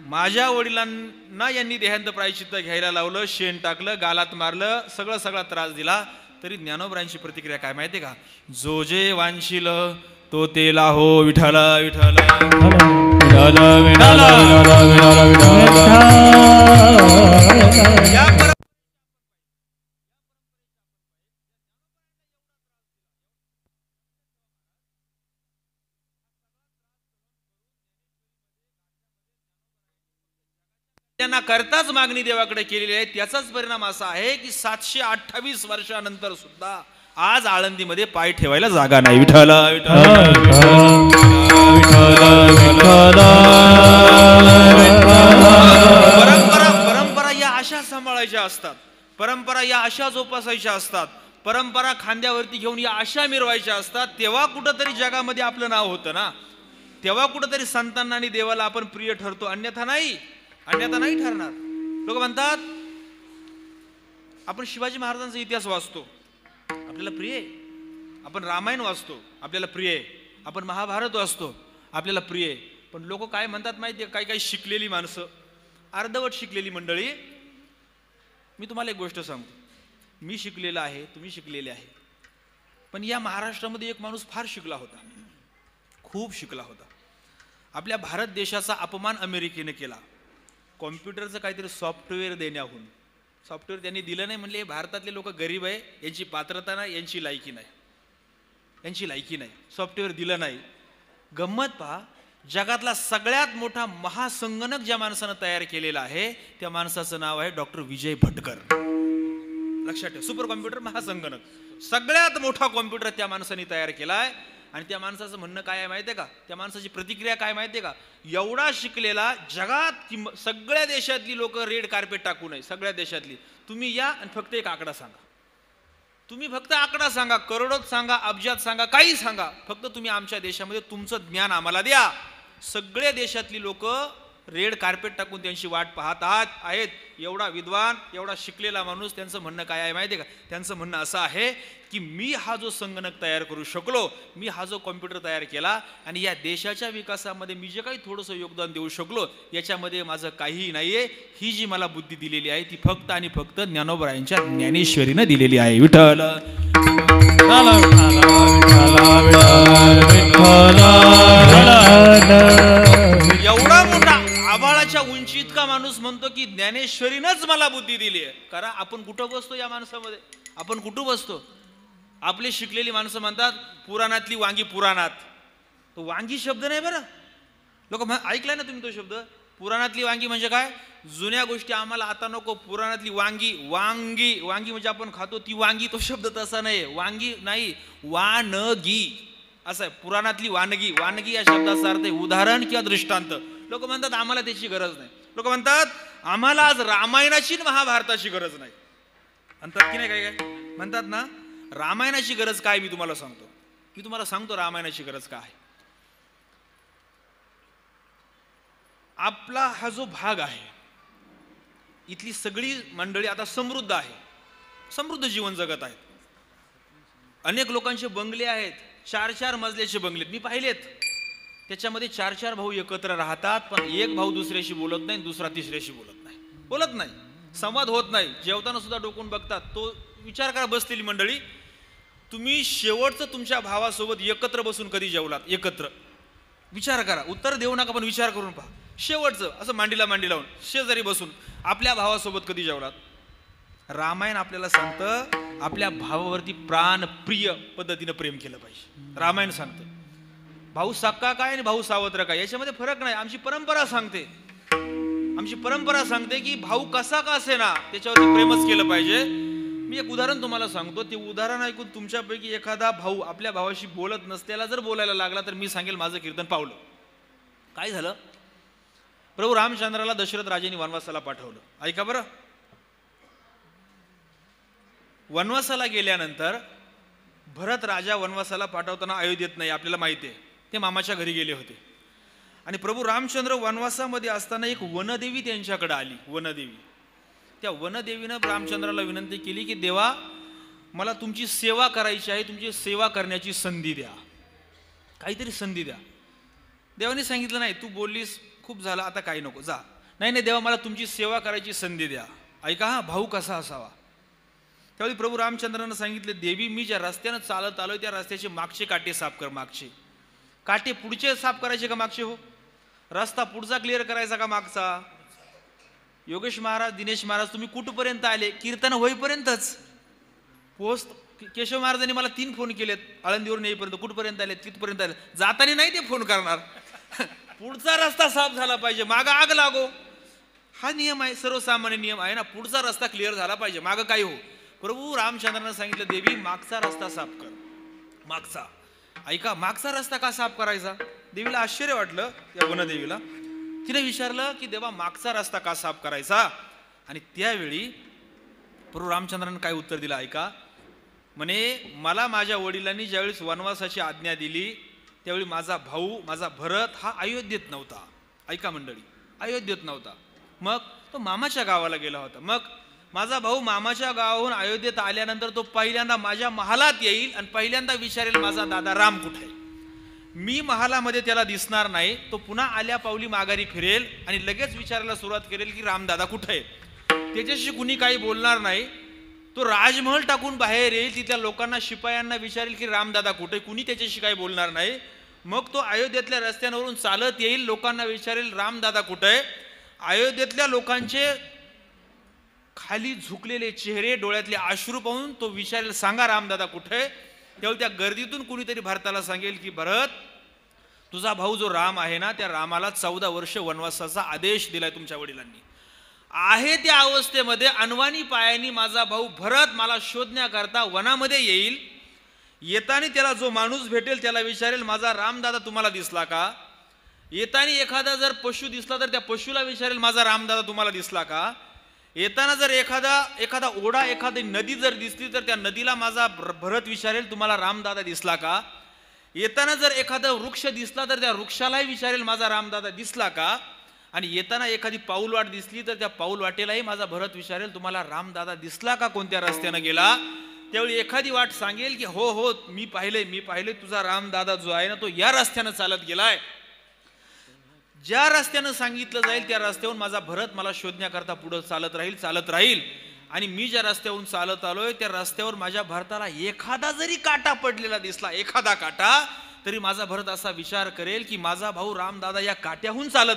माझ्या वडिलांना यांनी देहांत प्रायश्चित्त घ्यायला लावलं, शेण टाकलं, गालात मारलं, सगळा त्रास दिला, तरी ज्ञानोबरायांची प्रतिक्रिया काय माहिती का. जो जे वांशील तो ते लाहो विठ्ठल विठ्ठल विठ्ठल विठ्ठल विठ्ठल विठ्ठल. त्यांना करताच मागणी देवाकडे केलेली आहे. त्याचाच परिणाम असा आहे की 728 वर्षानंतर सुद्धा आज आळंदीमध्ये पाय ठेवायला जागा नाही. विठ्ठल परंपरा या अशा सांभाळायच्या असतात. परंपरा या अशा जोपासायच्या असतात. परंपरा खांद्यावरती घेऊन या अशा मिरवायच्या असतात. तेव्हा कुठंतरी जगामध्ये आपलं नाव होतं ना. तेव्हा कुठंतरी संतांना आणि देवाला आपण प्रिय ठरतो. अन्यथा नाही ठरणार. लोक म्हणतात आपण शिवाजी महाराजांचा इतिहास वाचतो, आपल्याला प्रिय आहे. आपण रामायण वाचतो, आपल्याला प्रिय आहे. आपण महाभारत वाचतो, आपल्याला प्रिय आहे. पण लोक काय म्हणतात माहिती आहे, काही शिकलेली माणसं, अर्धवट शिकलेली मंडळी. मी तुम्हाला एक गोष्ट सांगतो. मी शिकलेला आहे, तुम्ही शिकलेले आहे, पण या महाराष्ट्रामध्ये एक माणूस फार शिकला होता, खूप शिकला होता. आपल्या भारत देशाचा अपमान अमेरिकेने केला. कॉम्प्युटरचं काहीतरी सॉफ्टवेअर देण्याहून. सॉफ्टवेअर त्यांनी दिलं नाही, म्हणले भारतातले लोक गरीब आहे, यांची पात्रता नाही, यांची लायकी नाही. सॉफ्टवेअर दिलं नाही. गंमत पहा, जगातला सगळ्यात मोठा महासंगणक ज्या माणसानं तयार केलेला आहे त्या माणसाचं नाव आहे डॉक्टर विजय भटकर. लक्षात ठेवा, सुपर कॉम्प्युटर महासंगणक, सगळ्यात मोठा कॉम्प्युटर त्या माणसाने तयार केलाय. आणि त्या माणसाचं म्हणणं काय आहे माहितीये का, त्या माणसाची प्रतिक्रिया काय माहितीये का, एवढा शिकलेला, जगात सगळ्या देशातली लोक रेड कार्पेट टाकू नये, सगळ्या देशातली, तुम्ही या आणि फक्त एक आकडा सांगा. तुम्ही फक्त आकडा सांगा, करोडोत सांगा, अब्जात सांगा, काही सांगा, फक्त तुम्ही आमच्या देशामध्ये तुमचं ज्ञान आम्हाला द्या. सगळ्या देशातली लोक रेड कार्पेट टाकून त्यांची वाट पाहत आहेत. एवढा विद्वान, एवढा शिकलेला माणूस, त्यांचं म्हणणं काय आहे माहिती आहे का, त्यांचं म्हणणं असं आहे की मी हा जो संगणक तयार करू शकलो, मी हा जो कॉम्प्युटर तयार केला आणि या देशाच्या विकासामध्ये मी जे काही थोडंसं योगदान देऊ शकलो, याच्यामध्ये माझं काहीही नाहीये. ही जी मला बुद्धी दिलेली आहे ती फक्त आणि फक्त ज्ञानोबरायांच्या ज्ञानेश्वरीनं दिलेली आहे. विठ्ठल एवढा मोठा आभाळाच्या उंची इतका माणूस म्हणतो की ज्ञानेश्वरीनंच मला बुद्धी दिली आहे. कारण आपण कुठं बसतो या माणसामध्ये, आपण कुठं बसतो. आपली शिकलेली माणसं म्हणतात पुराणातली वांगी पुराणात. तो वांगी शब्द नाही बरं, लोक ऐकलाय ना तुम्ही तो शब्द. पुराणातली वांगी म्हणजे काय, जुन्या गोष्टी आम्हाला आता नको. पुराणातली वांगी, वांगी म्हणजे आपण खातो ती वांगी, तो शब्द तसा नाही. वांगी नाही, वानगी असं आहे. पुराणातली वानगी, वानगी या शब्दाचा अर्थ आहे उदाहरण किंवा दृष्टांत. लोक म्हणतात आम्हाला त्याची गरज नाही. लोक म्हणतात आम्हाला आज रामायणाची महाभारताची गरज नाही. म्हणतात की नाही, काय म्हणतात ना, रामायणाची गरज काय मी तुम्हाला सांगतो रामायणाची गरज काय. आपला हा जो भाग आहे, इथली सगळी मंडळी आता समृद्ध आहे, समृद्ध जीवन जगत आहेत. अनेक लोकांचे बंगले आहेत, 4-4 मजल्याचे बंगले मी पाहिलेत. त्याच्यामध्ये 4-4 भाऊ एकत्र राहतात, पण एक भाऊ दुसऱ्याशी बोलत नाही, दुसरा तिसऱ्याशी बोलत नाही, संवाद होत नाही. जेवताना सुद्धा डोकून बघतात. तो विचार करा, बसलेली मंडळी, तुम्ही शेवटचं तुमच्या भावासोबत एकत्र बसून कधी जेवलात? एकत्र विचार करा, उत्तर देऊ नका, पण विचार करून पहा. शेवटचं असं मांडीला मांडी लावून शेजारी बसून आपल्या भावासोबत कधी जेवलात? रामायण आपल्याला सांगतं आपल्या भावावरती प्राणप्रिय पद्धतीनं प्रेम केलं पाहिजे. रामायण सांगतं भाऊ सक्का काय आणि भाऊ सावत्र काय, याच्यामध्ये फरक नाही. आमची परंपरा सांगते की भाऊ कसा का असेना त्याच्यावरती प्रेमच केलं पाहिजे. मी एक उदाहरण तुम्हाला सांगतो. ते उदाहरण ऐकून तुमच्यापैकी एखादा भाऊ आपल्या भावाशी बोलत नसल्याला जर बोलायला लागला तर मी सांगेल माझं कीर्तन पावलं. काय झालं, प्रभू रामचंद्राला दशरथ राजांनी वनवासाला पाठवलं. ऐका बरं, वनवासाला गेल्यानंतर भरत राजा वनवासाला पाठवताना अयोध्येत नाही, आपल्याला माहिती आहे, ते मामाच्या घरी गेले होते. आणि प्रभू रामचंद्र वनवासामध्ये असताना एक वनदेवी त्यांच्याकडे आली. वनदेवी, त्या वनदेवीनं रामचंद्राला विनंती केली की देवा, मला तुमची सेवा करायची आहे, तुमची सेवा करण्याची संधी द्या. काहीतरी संधी द्या. देवाने सांगितलं नाही तू बोललीस खूप झालं आता काही नको जा. नाही नाही देवा मला तुमची सेवा करायची संधी द्या. ऐका हा भाऊ कसा असावा. त्यावेळी प्रभू रामचंद्रांना सांगितले देवी मी ज्या रस्त्यानं चालत आलोय त्या रस्त्याचे मागचे काटे साफ कर. मागचे काटे पुढचे साफ करायचे का मागचे? हो. रस्ता पुढचा क्लिअर करायचा का मागचा? योगेश महाराज दिनेश महाराज तुम्ही कुठपर्यंत आले? कीर्तन होईपर्यंतच. केशव महाराजांनी मला 3 फोन केलेत आळंदीवरून येईपर्यंत. कुठपर्यंत आले? तिथपर्यंत आले. जाताना नाही ते फोन करणार. पुढचा रस्ता साफ झाला पाहिजे मागं आग लागो. हा नियम आहे सर्वसामान्य नियम आहे ना. पुढचा रस्ता क्लिअर झाला पाहिजे मागं काही हो. प्रभू रामचंद्रांना सांगितलं देवी मागचा रस्ता साफ कर. मागचा. ऐका मागचा रस्ता का साफ करायचा? देवीला आश्चर्य वाटलं या वनदेवीला. तिने विचारलं की देवा मागचा रस्ता का साफ करायचा? आणि त्यावेळी प्रभू रामचंद्रांनी काय उत्तर दिलं ऐका. म्हणे मला माझ्या वडिलांनी ज्यावेळेस वनवासाची आज्ञा दिली त्यावेळी माझा भाऊ माझा भरत हा अयोध्येत नव्हता. ऐका मंडळी अयोध्येत नव्हता. मग तो मामाच्या गावाला गेला होता. मग माझा भाऊ मामाच्या गावाहून अयोध्येत आल्यानंतर तो पहिल्यांदा माझ्या महालात येईल आणि पहिल्यांदा विचारेल माझा दादा राम कुठे आहे. मी महालामध्ये त्याला दिसणार नाही. तो पुन्हा आल्या पावली माघारी फिरेल आणि लगेच विचारायला सुरुवात करेल की रामदादा कुठे आहे. त्याच्याशी कुणी काही बोलणार नाही. तो राजमहल टाकून बाहेर येईल. तिथल्या लोकांना शिपायांना विचारेल की रामदादा कुठे. कुणी त्याच्याशी काही बोलणार नाही. मग तो अयोध्येतल्या रस्त्यांवरून चालत येईल. लोकांना विचारेल रामदादा कुठे आहे. अयोध्येतल्या लोकांचे खाली झुकलेले चेहरे डोळ्यातले अश्रू पाहून तो विचारेल सांगा रामदादा कुठे. त्यावेळी त्या गर्दीतून कुणीतरी भरताला सांगेल की भरत तुझा भाऊ जो राम आहे ना त्या रामाला 14 वर्ष वनवासाचा आदेश दिलाय तुमच्या वडिलांनी. आहे त्या अवस्थेमध्ये अनवाणी पायांनी माझा भाऊ भरत मला शोधण्याकरता वनामध्ये येईल. येताना त्याला जो माणूस भेटेल त्याला विचारेल माझा रामदादा तुम्हाला दिसला का. येताना एखादा जर पशु दिसला तर त्या पशुला विचारेल माझा रामदादा तुम्हाला दिसला का. येताना जर एखादा ओढा एखादी नदी जर दिसली तर त्या नदीला माझा भरत विचारेल तुम्हाला रामदादा दिसला का. येताना जर एखादा वृक्ष दिसला तर त्या वृक्षालाही विचारेल माझा रामदादा दिसला का. आणि येताना एखादी पाऊलवाट दिसली तर त्या पाऊलवाटेलाही माझा भरत विचारेल तुम्हाला रामदादा दिसला का कोणत्या रस्त्यानं गेला. त्यावेळी एखादी वाट सांगेल की हो हो मी पाहिले तुझा रामदादा जो आहे ना तो या रस्त्यानं चालत गेलाय. ज्या रस्त्यानं सांगितलं जाईल त्या रस्त्यावरून माझा भरत मला शोधण्याकरता पुढे चालत राहील. आणि मी ज्या रस्त्यावरून चालत आलोय त्या रस्त्यावर माझ्या भरताला एखादा जरी काटा पडलेला दिसला एखादा काटा तरी माझा भरत असा विचार करेल की माझा भाऊ रामदादा या काट्याहून चालत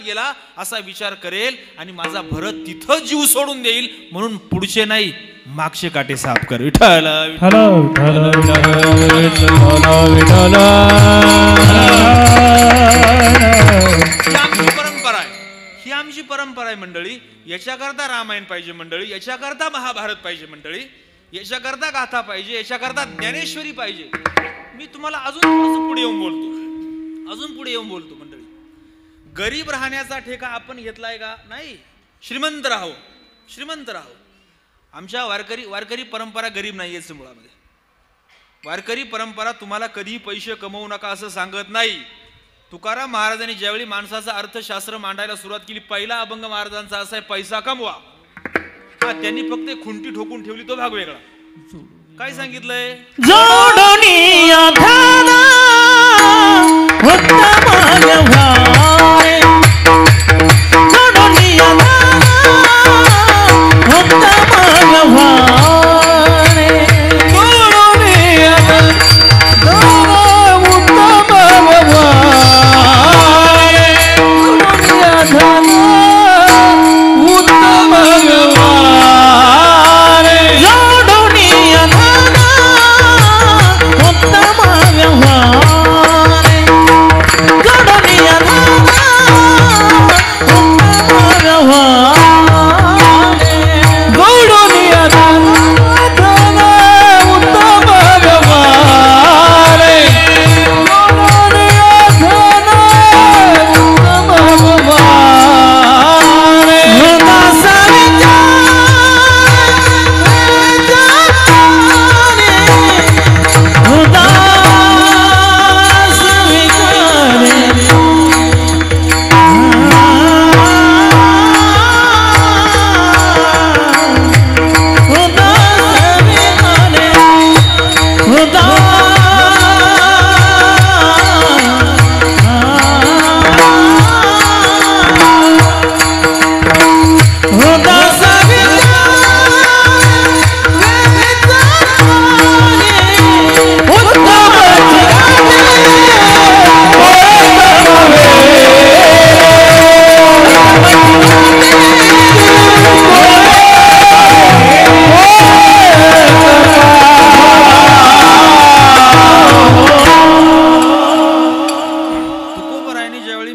गेला असा विचार करेल. आणि माझा भरत तिथं जीव सोडून देईल. म्हणून पुढचे नाही मागचे काटे साफ कर. विठ्ठल ही आमची परंपरा आहे मंडळी. याच्याकरता रामायण पाहिजे मंडळी. याच्याकरता महाभारत पाहिजे मंडळी. याच्याकरता गाथा पाहिजे. याच्याकरता ज्ञानेश्वरी पाहिजे. मी तुम्हाला अजून थोडंसं पुढे येऊन बोलतो मंडळी. गरीब राहण्याचा ठेका आपण घेतलाय का? नाही. श्रीमंत राहो. आमच्या वारकरी परंपरा गरीब नाही आहे. मुळामध्ये वारकरी परंपरा तुम्हाला कधी पैसे कमवू नका असं सांगत नाही. तुकाराम महाराजांनी ज्यावेळी माणसाचा अर्थशास्त्र मांडायला सुरुवात केली पहिला अभंग महाराजांचा असा आहे पैसा कमवा. त्यांनी फक्त खुंटी ठोकून ठेवली तो भाग वेगळा. काय सांगितलंय?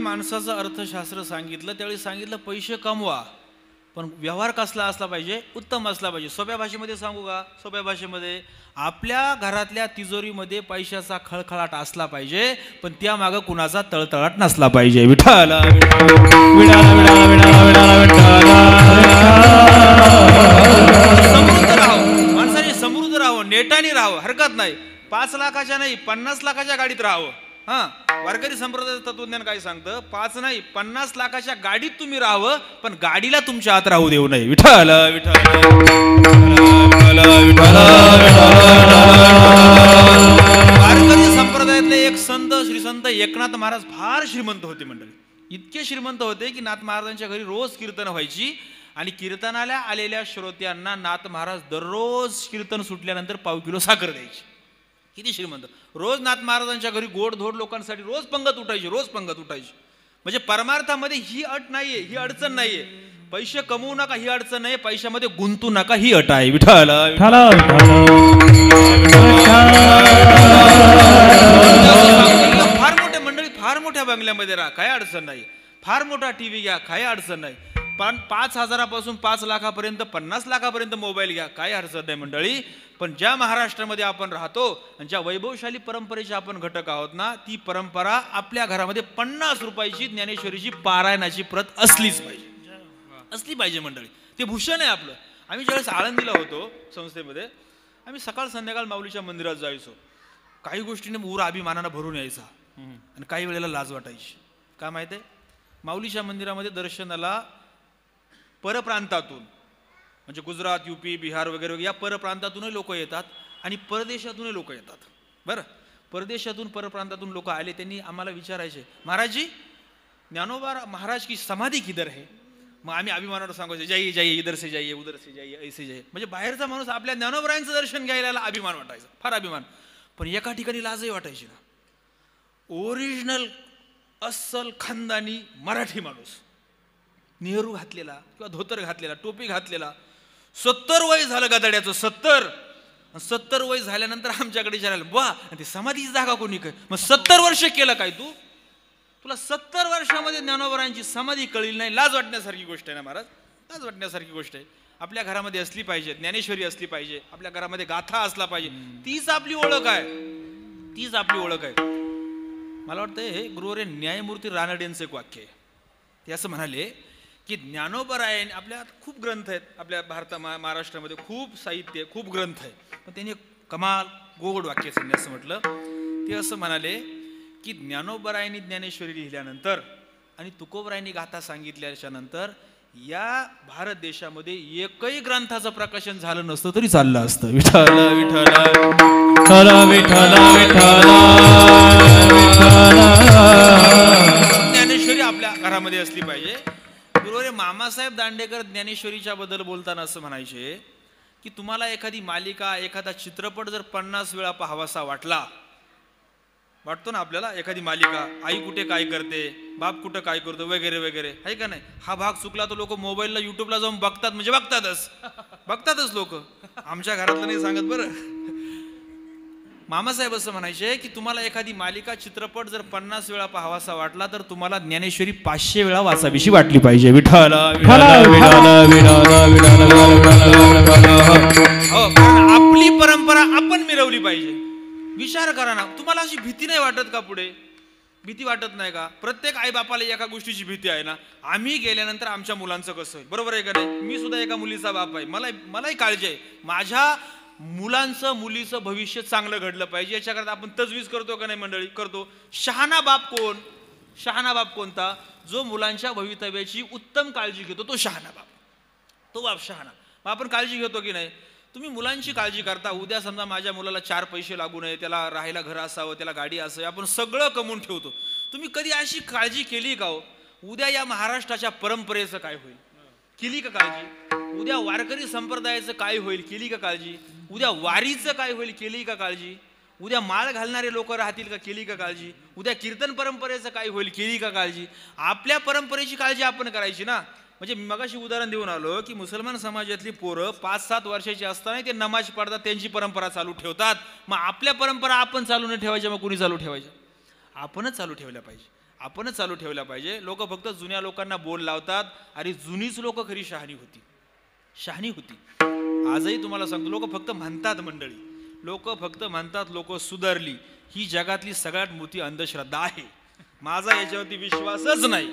माणसाचं अर्थशास्त्र सांगितलं त्यावेळी सांगितलं पैसे कमवा, पण व्यवहार कसला असला पाहिजे, उत्तम असला पाहिजे. सोप्या भाषेमध्ये सांगू का? सोप्या भाषेमध्ये आपल्या घरातल्या तिजोरीमध्ये पैशाचा खळखळाट असला पाहिजे, पण त्यामागं कुणाचा तळतळाट नसला पाहिजे. विठ्ठल समृद्ध राहावं, माणसाने समृद्ध राहावं, नेटाने राहावं, हरकत नाही. 5 लाखाच्या नाही 50 लाखाच्या गाडीत राहावं. वारकरी संप्रदायाचं तत्वज्ञान काय सांगतं? 5 नाही 50 लाखाच्या गाडीत तुम्ही राहावं, पण गाडीला तुमच्या आत राहू देऊ नये. विठ्ठल वारकरी संप्रदायातले एक संत श्री संत एकनाथ महाराज फार श्रीमंत होते मंडळी. इतके श्रीमंत होते की नाथ महाराजांच्या घरी रोज कीर्तन व्हायची आणि कीर्तनाला आलेल्या श्रोत्यांना नाथ महाराज दररोज कीर्तन सुटल्यानंतर पाव किलो साखर द्यायची. किती श्रीमंत! रोज नाथ महाराजांच्या घरी गोडधोड लोकांसाठी रोज पंगत उठायची, रोज पंगत उठायची. म्हणजे परमार्थामध्ये ही अट नाहीये, ही अडचण नाहीये. पैसे कमवू नका ही अडचण नाही, पैशामध्ये गुंतू नका ही अट आहे. विठ्ठल फार मोठ्या मंडळी फार मोठ्या बंगल्यामध्ये राहा, काय अडचण नाही. फार मोठा टीव्ही घ्या, काही अडचण नाही. पण 5,000पासून 5 लाखापर्यंत 50 लाखापर्यंत मोबाईल घ्या, काही अडचण नाही मंडळी. पण ज्या महाराष्ट्रामध्ये आपण राहतो आणि ज्या वैभवशाली परंपरेचे आपण घटक आहोत ना, ती परंपरा आपल्या घरामध्ये 50 रुपयाची ज्ञानेश्वरीची पारायणाची प्रत असलीच पाहिजे, असली पाहिजे मंडळी. ते भूषण आहे आपलं. आम्ही ज्यावेळेस आळंदीला होतो संस्थेमध्ये, आम्ही सकाळ संध्याकाळ माऊलीच्या मंदिरात जायचो. काही गोष्टीने ऊर अभिमानानं भरून यायचा आणि काही वेळेला लाज वाटायची. काय माहिती आहे? माऊलीच्या मंदिरामध्ये दर्शनाला परप्रांतातून म्हणजे गुजरात, यूपी, बिहार वगैरे वगैरे या परप्रांतातूनही लोक येतात आणि परदेशातूनही लोक येतात. बरं, परदेशातून परप्रांतातून लोक आले, त्यांनी आम्हाला विचारायचे, महाराजजी ज्ञानोबा महाराज की समाधी किधर है? मग आम्ही अभिमानानं सांगायचो, जाइए जाइए, इधर से जाइए, उधर से जाइए, ऐसे जाइए. म्हणजे बाहेरचा माणूस आपल्या ज्ञानोबरायांचं दर्शन घ्यायला अभिमान वाटायचा, फार अभिमान. पण एका ठिकाणी लाजही वाटायची ना. ओरिजिनल अस्सल खानदानी मराठी माणूस, नेहरू घातलेला किंवा धोतर घातलेला, टोपी घातलेला, 70 वय झालं गदाड्याचं, 70 वय झाल्यानंतर आमच्याकडे विचारायला, वा ते समाधीची जागा कोणी काय? मग 70 वर्ष केलं काय तू? तुला 70 वर्षामध्ये ज्ञानोबरांची समाधी कळली नाही? लाज वाटण्यासारखी गोष्ट आहे ना महाराज, लाज वाटण्यासारखी गोष्ट आहे. आपल्या घरामध्ये असली पाहिजे, ज्ञानेश्वरी असली पाहिजे, आपल्या घरामध्ये गाथा असला पाहिजे. तीच आपली ओळख आहे, तीच आपली ओळख आहे. मला वाटतं हे गुरुवर्य न्यायमूर्ती रानडेंचं एक वाक्य आहे. ते असं म्हणाले की ज्ञानोबरायन, आपल्या खूप ग्रंथ आहेत, आपल्या महाराष्ट्रामध्ये खूप साहित्य, खूप ग्रंथ आहे, पण त्यांनी कमाल गोड वाक्य सांगितलं. असं म्हटलं, ते असं म्हणाले की ज्ञानोबरायांनी ज्ञानेश्वरी लिहिल्यानंतर आणि तुकोबरायांनी गाथा सांगितल्याच्या नंतर या भारत देशामध्ये एकही ग्रंथाचं प्रकाशन झालं नसतं तरी चाललं असतं. विठ्ठल विठ्ठल विठ्ठल ज्ञानेश्वरी आपल्या घरामध्ये असली पाहिजे. गुरुवर्य मामासाहेब दांडेकर ज्ञानेश्वरीच्या बद्दल बोलताना असं म्हणायचे की तुम्हाला एखादी मालिका, एखादा चित्रपट जर 50 वेळा पाहावासा वाटतो ना आपल्याला, एखादी मालिका, आई कुठे काय करते, बाप कुठं काय करतो वगैरे वगैरे, आहे का नाही? हा भाग चुकला तर लोक मोबाईलला युट्यूबला जाऊन बघतात, म्हणजे बघतातच लोक. आमच्या घरातलं नाही सांगत बरं. मामासाहेब असं म्हणायचे की तुम्हाला एखादी मालिका, चित्रपट जर 50 वेळा पाहावासा वाटला तर तुम्हाला ज्ञानेश्वरी 500 वेळा वाचावीशी वाटली पाहिजे. विठ्ठल आपली परंपरा आपण मिरवली पाहिजे. विचार करा ना, तुम्हाला अशी भीती नाही वाटत का? पुढे भीती वाटत नाही का? प्रत्येक आई बापाला एका गोष्टीची भीती आहे ना, आम्ही गेल्यानंतर आमच्या मुलांचं कसं आहे, बरोबर आहे का नाही? मी सुद्धा एका मुलीचा बाप आहे, मलाही काळजी आहे. माझ्या मुलांचं, मुलीचं भविष्य चांगलं घडलं पाहिजे, याच्याकरता आपण तजवीज करतो का नाही मंडळी? करतो. शहाणा बाप कोण? शहाणा बाप कोणता? जो मुलांच्या भवितव्याची उत्तम काळजी घेतो, तो शहाणा बाप, तो बाप शहाणा. मग आपण काळजी घेतो की नाही? तुम्ही मुलांची काळजी करता. उद्या समजा माझ्या मुलाला 4 पैसे लागू नये, त्याला राहायला घर असावं, त्याला गाडी असावी, आपण सगळं कमवून ठेवतो. तुम्ही कधी अशी काळजी केली का हो? उद्या या महाराष्ट्राच्या परंपरेचं काय होईल? केली का काळजी? उद्या वारकरी संप्रदायाचं काय होईल? केली का काळजी? उद्या वारीचं काय होईल? केली का काळजी? उद्या माळ घालणारे लोक राहतील का? केली का काळजी? उद्या कीर्तन परंपरेचं काय होईल? केली का काळजी? आपल्या परंपरेची काळजी आपण करायची ना. म्हणजे मगाशी उदाहरण देऊन आलो की मुसलमान समाजातली पोरं 5-7 वर्षाची असताना ते नमाज पडतात, त्यांची परंपरा चालू ठेवतात. मग आपल्या परंपरा आपण चालू न ठेवायच्या, मग कुणी चालू ठेवायच्या? आपणच चालू ठेवल्या पाहिजे. आपणच चालू ठेवला पाहिजे. लोक फक्त जुन्या लोकांना बोल लावतात, अरे जुनीच लोक खरी शहाणी होती. आजही तुम्हाला सांगतो, लोक फक्त म्हणतात मंडळी, लोक फक्त म्हणतात लोक सुधारली. ही जगातली सगळ्यात मोठी अंधश्रद्धा आहे. माझा याच्यावरती विश्वासच नाही.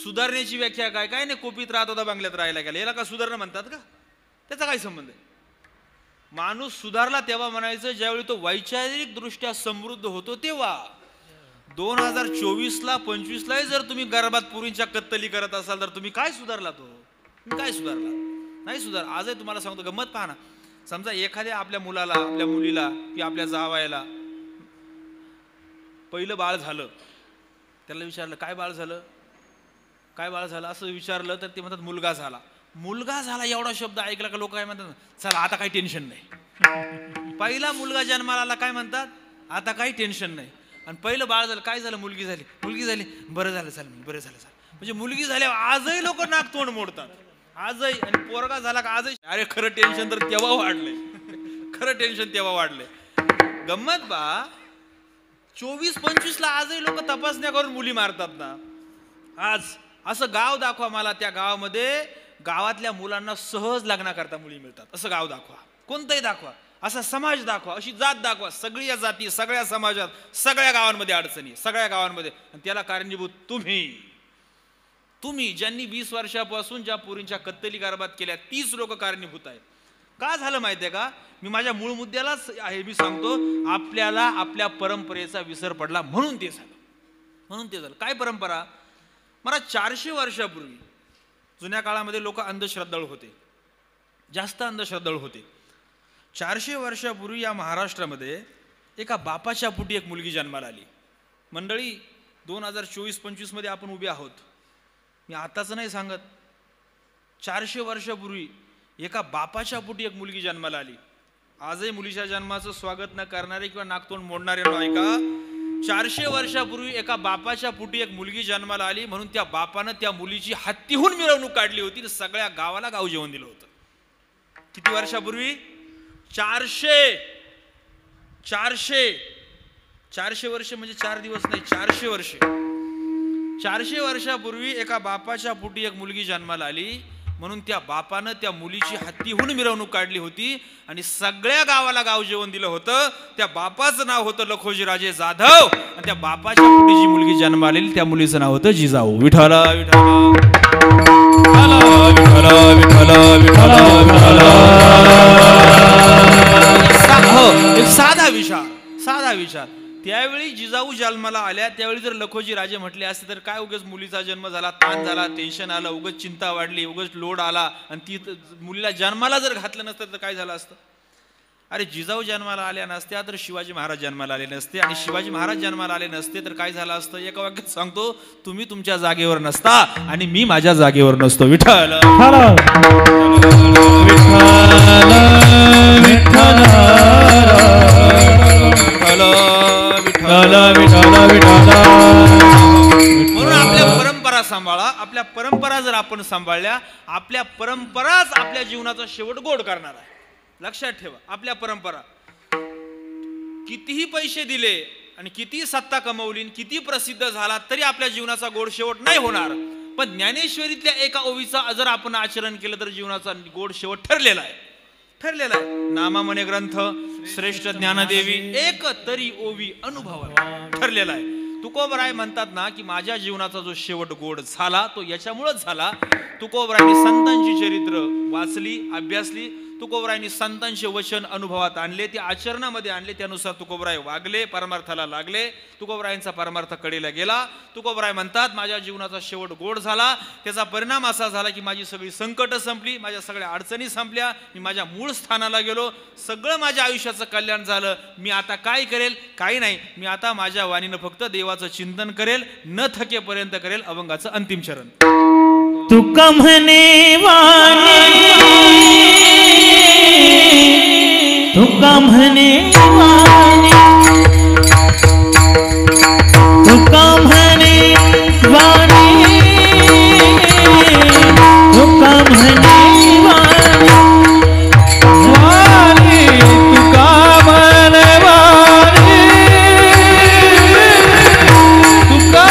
सुधारण्याची व्याख्या काय? काय नाही, कोपीत राहत होता बंगल्यात राहायला गेला, याला का सुधारणं म्हणतात का? त्याचा काय संबंध आहे? माणूस सुधारला तेव्हा म्हणायचं ज्यावेळी तो वैचारिक दृष्ट्या समृद्ध होतो तेव्हा. 2024ला 25ला जर तुम्ही गर्भात पुरींच्या कत्तली करत असाल तर तुम्ही काय सुधारला? काय सुधारला? नाही सुधार. आजही तुम्हाला सांगतो, गंमत पहा ना. समजा एखाद्या आपल्या मुलाला, आपल्या मुलीला की आपल्या जावयाला पहिलं बाळ झालं, त्याला विचारलं काय बाळ झालं असं विचारलं तर ते म्हणतात मुलगा झाला. एवढा शब्द ऐकला का लोक काय म्हणतात? चला आता काही टेन्शन नाही. पहिला मुलगा जन्माला आला काय म्हणतात? आता काही टेन्शन नाही. आणि पहिलं बाळ झालं, काय झालं? मुलगी झाली. बरं झालं. म्हणजे मुलगी झाल्यावर आजही लोक नाक तोंड मोडतात. आजही. आणि पोरगा झाला का आजही अरे खरं टेन्शन तर तेव्हा वाढलंय. गंमत बा, 24-25ला आजही लोक तपासण्या करून मुली मारतात ना. आज असं गाव दाखवा मला, त्या गावामध्ये गावातल्या मुलांना सहज लग्नाकरता मुली मिळतात, असं गाव दाखवा, कोणतंही दाखवा, असा समाज दाखवा, अशी जात दाखवा. सगळी या जाती, सगळ्या समाजात, सगळ्या गावांमध्ये अडचणी, सगळ्या गावांमध्ये. आणि त्याला कारणीभूत तुम्ही ज्यांनी 20 वर्षापासून ज्या पोरींच्या कत्तली गर्भात केल्या, तीच लोक कारणीभूत आहेत. का झालं माहितीये का? मी माझ्या मूळ मुद्द्यालाच आहे मी सांगतो, आपल्याला आपल्या परंपरेचा विसर पडला म्हणून ते झालं. काय परंपरा? मला 400 वर्षापूर्वी जुन्या काळामध्ये लोक अंधश्रद्धाळू होते, जास्त अंधश्रद्धाळू होते. 400 वर्षापूर्वी या महाराष्ट्रामध्ये एका बापाच्या पोटी एक मुलगी जन्माला आली. मंडळी 2024-25 मध्ये आपण उभे आहोत. मी आताच नाही सांगत, 400 वर्षापूर्वी एका बापाच्या पोटी एक मुलगी जन्माला आली. आजही मुलीच्या जन्माचं स्वागत न करणारे किंवा नाकतोंड मोडणारे ऐका, 400 वर्षापूर्वी एका बापाच्या पोटी एक मुलगी जन्माला आली म्हणून त्या बापानं त्या मुलीची हत्तीहून मिरवणूक काढली होती, सगळ्या गावाला गाव जेवण दिलं होतं. किती वर्षापूर्वी? 400 वर्ष म्हणजे 4 दिवस नाही, 400 वर्ष. 400 वर्षापूर्वी एका बापाच्या पोटी एक मुलगी जन्माला आली म्हणून त्या बापानं त्या मुलीची हत्तीहून मिरवणूक काढली होती आणि सगळ्या गावाला गाव जेवण दिलं होतं. त्या बापाचं नाव होतं लखोजीराजे जाधव आणि त्या बापाच्या पोटी जी मुलगी जन्माला आलेली त्या मुलीचं नाव होतं जिजाऊ. विठ्ठला एक साधा विचार. त्यावेळी जिजाऊ जन्माला आल्या त्यावेळी जर लखोजी राजे म्हटले असते तर काय उगाच मुलीचा जन्म झाला, ताण झाला, टेन्शन आलं, उगाच चिंता वाढली, उगाच लोड आला आणि ती मुलीला जन्माला जर घातलं नसतं तर काय झालं असतं? अरे जिजाऊ जन्माला आल्या नसत्या तर शिवाजी महाराज जन्माला आले नसते आणि शिवाजी महाराज जन्माला आले नसते तर काय झालं असतं? एका वाक्यात सांगतो, तुम्ही तुमच्या जागेवर नसता आणि मी माझ्या जागेवर नसतो. विठ्ठल म्हणून आपल्या परंपरा सांभाळा. आपल्या परंपरा जर आपण सांभाळल्या, आपल्या परंपराच आपल्या जीवनाचा शेवट गोड करणार आहे. लक्षात ठेवा, आपल्या परंपरा कितीही पैसे दिले आणि किती सत्ता कमवली, किती प्रसिद्ध झाला तरी आपल्या जीवनाचा गोड शेवट नाही होणार. पण ज्ञानेश्वरीतल्या एका ओवीचा जर आपण आचरण केलं तर जीवनाचा गोड शेवट ठरलेला आहे. नामा म्हणे ग्रंथ श्रेष्ठ ज्ञानदेवी एक तरी ओवी अनुभव ठरलेला आहे. तुकोबराय म्हणतात ना की माझ्या जीवनाचा जो शेवट गोड झाला तो याच्यामुळेच झाला. तुकोबरायांनी संतांची चरित्र वाचली, अभ्यासली. तुकोबरायांनी संतांचे वचन अनुभवात आणले, ते आचरणामध्ये आणले, त्यानुसार तुकोबराय वागले, परमार्थाला लागले. तुकोबरायांचा परमार्थ कडेला गेला. तुकोबराय म्हणतात माझ्या जीवनाचा शेवट गोड झाला. त्याचा परिणाम असा झाला की माझी सगळी संकट संपली, माझ्या सगळ्या अडचणी संपल्या, मी माझ्या मूळ स्थानाला गेलो, सगळं माझ्या आयुष्याचं कल्याण झालं. मी आता काय करेल? काही नाही. मी आता माझ्या वाणीनं फक्त देवाचं चिंतन करेल, न थकेपर्यंत करेल अभंगाचं अंतिम चरण. तुका म्हणे वाणी, तुका म्हणे वाणी, तुका म्हणे वाणी, तुका म्हणे वाणी, वाणी तुका म्हणे वाणी, तुका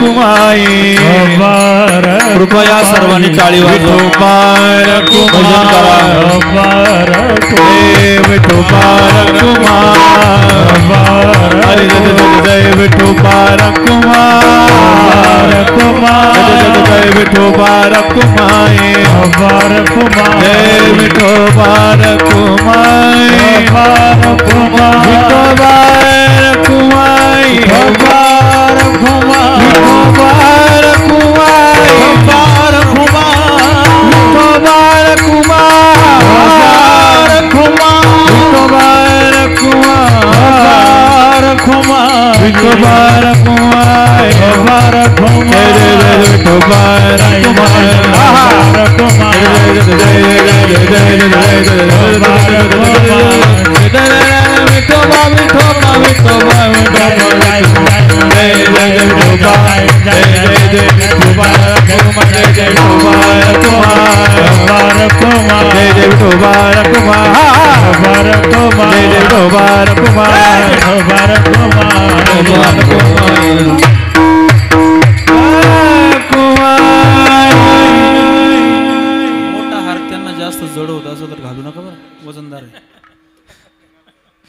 रखुमाई कृपया सर्वांनी टाळी वाजवा. भजन करा. विठोबा रखुमार हरे जय विठोबा रखुमार जय विठोबा रखुमाई जय विठोबा रखुमाई विठोबा रखुमाई विठोबा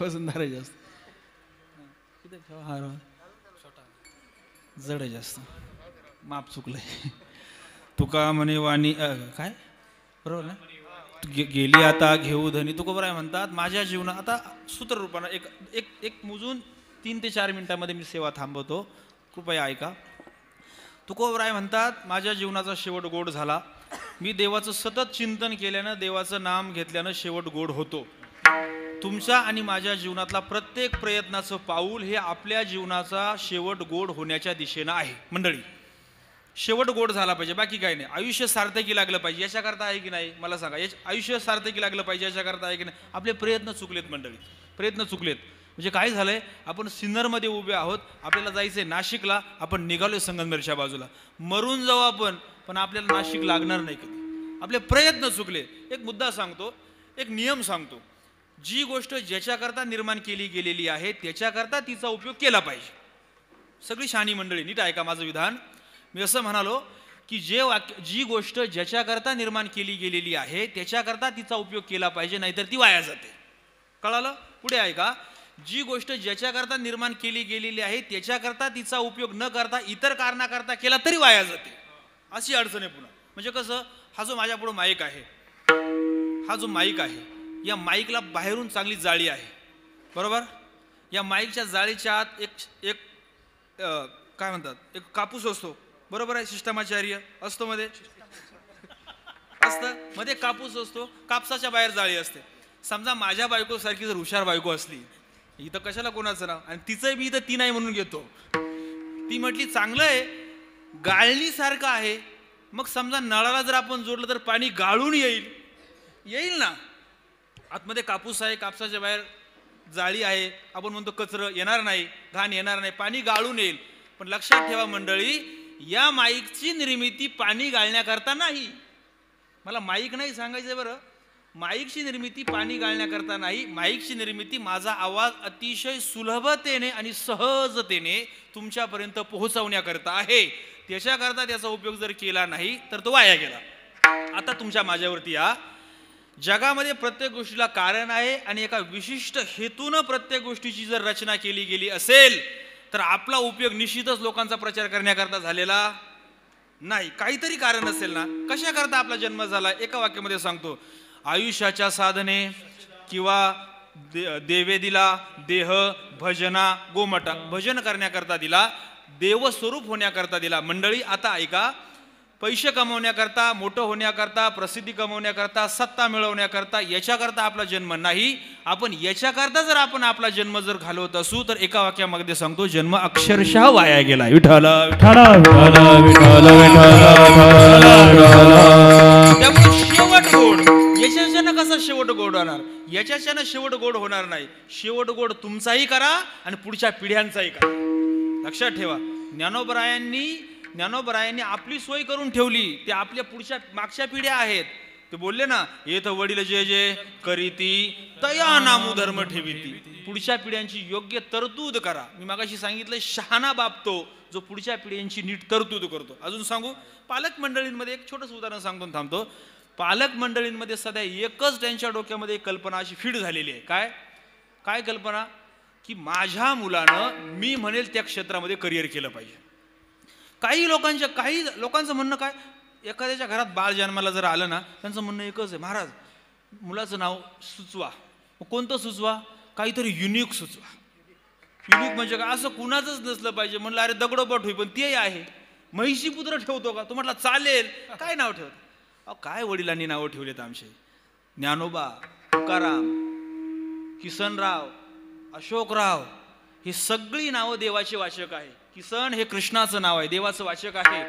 वजनदार आहे जास्त. जड आहे जास्त. माप चुकलंय. तुका म्हणे वाणी काय बरोबर ना. गेली आता घेऊ धनी तुकोबराय म्हणतात. माझ्या जीवनात आता सूत्र रूपानं एक एक एक मोजून 3 ते 4 मिनिटांमध्ये मी सेवा थांबवतो. कृपया ऐका. तुकोबराय म्हणतात माझ्या जीवनाचा शेवट गोड झाला. मी देवाचं सतत चिंतन केल्यानं देवाचं नाम घेतल्यानं शेवट गोड होतो. तुमच्या आणि माझ्या जीवनातला प्रत्येक प्रयत्नाचं पाऊल हे आपल्या जीवनाचा शेवट गोड होण्याच्या दिशेनं आहे. मंडळी शेवट गोड झाला पाहिजे, बाकी काही नाही. आयुष्य सार्थकी लागलं पाहिजे याच्याकरता आहे की नाही मला सांगा. आयुष्य सार्थकी लागलं पाहिजे याच्याकरता आहे की नाही. आपले प्रयत्न चुकलेत मंडळी, प्रयत्न चुकलेत. म्हणजे काय झालंय, आपण सिन्नरमध्ये उभे आहोत, आपल्याला जायचंय नाशिकला, आपण निघालोय संगमनेरच्या बाजूला. मरून जाऊ आपण, पण आपल्याला नाशिक लागणार नाही कधी. आपले प्रयत्न चुकले. एक मुद्दा सांगतो, एक नियम सांगतो. जी गोष्ट ज्याच्याकरता निर्माण केली गेलेली आहे त्याच्याकरता तिचा उपयोग केला पाहिजे. सगळी शहाणी मंडळी नीट ऐका माझं विधान. मी असं म्हणालो की जी गोष्ट ज्याच्याकरता निर्माण केली गेलेली आहे त्याच्याकरता तिचा उपयोग केला पाहिजे, नाहीतर ती वाया जाते. कळालं? पुढे ऐका. जी गोष्ट ज्याच्याकरता निर्माण केली गेलेली आहे त्याच्याकरता तिचा उपयोग न करता इतर कारणाकरता केला तरी वाया जाते. अशी अडचण आहे पुन्हा. म्हणजे कसं, हा जो माझ्या पुढे माईक आहे, हा जो माईक आहे, या माईकला बाहेरून चांगली जाळी आहे बरोबर. या माईकच्या जाळीच्या आत एक काय म्हणतात, एक कापूस असतो बरोबर आहे. शिष्टाचार्य असतो, मध्ये असतं, मध्ये कापूस असतो. कापसाच्या बाहेर जाळी असते. समजा माझ्या बायको सारखी जर हुशार बायको असली, इथं कशाला कोणाचं नाव, आणि तिचं मी इथं ती नाही म्हणून घेतो. ती म्हटली चांगलं आहे, गाळणीसारखं आहे, मग समजा नळाला जर आपण जोडलं तर पाणी गाळून येईल ना. आतमध्ये कापूस आहे, कापसाच्या बाहेर जाळी आहे, आपण म्हणतो कचरं येणार नाही, घाण येणार नाही, पाणी गाळून येईल. पण लक्षात ठेवा मंडळी, या माईकची निर्मिती पाणी गाळण्याकरता नाही. मला माईक नाही सांगायचं बरं. माईकची निर्मिती पाणी गाळण्याकरता नाही. माईकची निर्मिती माझा आवाज अतिशय सुलभतेने आणि सहजतेने तुमच्यापर्यंत पोहोचवण्याकरता आहे. त्याच्याकरता त्याचा उपयोग जर केला नाही तर तो वाया गेला. आता तुमच्या माझ्यावरती या. जगामध्ये प्रत्येक गोष्टीला कारण आहे आणि एका विशिष्ट हेतूनं प्रत्येक गोष्टीची जर रचना केली गेली असेल तर आपला उपयोग निश्चितच लोकांचा प्रचार करण्याकरता झालेला नाही. काहीतरी कारण असेल ना. कशाकरता आपला जन्म झाला एका वाक्यामध्ये सांगतो. आयुष्याच्या साधने किंवा देवे दिला, देह भजना गोमटा भजन करण्याकरता दिला, देवस्वरूप होण्याकरता दिला. मंडळी आता ऐका. पैसे कमवण्याकरता, मोठं होण्याकरता, प्रसिद्धी कमवण्याकरता, सत्ता मिळवण्याकरता याच्याकरता आपला जन्म नाही. आपण याच्याकरता जर आपण आपला जन्म जर घालवत असू तर एका वाक्यामध्ये सांगतो जन्म अक्षरशः वाया गेला. विठ्ठल विठ्ठल विठ्ठल विठ्ठल विठ्ठल. त्यामुळे शेवट गोड. याच्याच्यानं कसा शेवट गोड होणार? याच्याच्यानं शेवट गोड होणार नाही. शेवट गोड तुमचाही करा आणि पुढच्या पिढ्यांचाही करा. लक्षात ठेवा. ज्ञानोबरायांनी आपली सोय करून ठेवली. ते आपल्या पुढच्या मागच्या पिढ्या आहेत. ते बोलले ना, येथ वडील जे जे करीती तया नामू धर्म ठेवीती. पुढच्या पिढ्यांची योग्य तरतूद करा. मी मागाशी सांगितलं शहाणा बाप तो जो पुढच्या पिढ्यांची नीट तरतूद करतो. अजून सांगू, पालक मंडळींमध्ये एक छोटंसं उदाहरण सांगतो थांबतो. पालक मंडळींमध्ये सध्या एकच त्यांच्या डोक्यामध्ये एक कल्पना अशी फीड झालेली आहे. काय कल्पना? की माझ्या मुलानं मी म्हणेल त्या क्षेत्रामध्ये करिअर केलं पाहिजे. काही लोकांचं म्हणणं काय, एखाद्याच्या घरात बाळ जन्माला जर आलं ना, त्यांचं म्हणणं एकच आहे, महाराज मुलाचं नाव सुचवा. कोणतं सुचवा? काहीतरी युनिक सुचवा. युनिक म्हणजे काय? असं कुणाचंच नसलं पाहिजे. म्हणलं अरे दगडोबट होई, पण ते आहे. महिषीपुत्र ठेवतो का? तो म्हटला चालेल. काय नाव ठेवतो? अहो काय वडिलांनी नावं ठेवलेत आमचे. ज्ञानोबा, तुकाराम, किसनराव, अशोकराव, ही सगळी नावं देवाचे वाचक आहे. किसन हे कृष्णाचं नाव आहे, देवाचं वाचक आहे.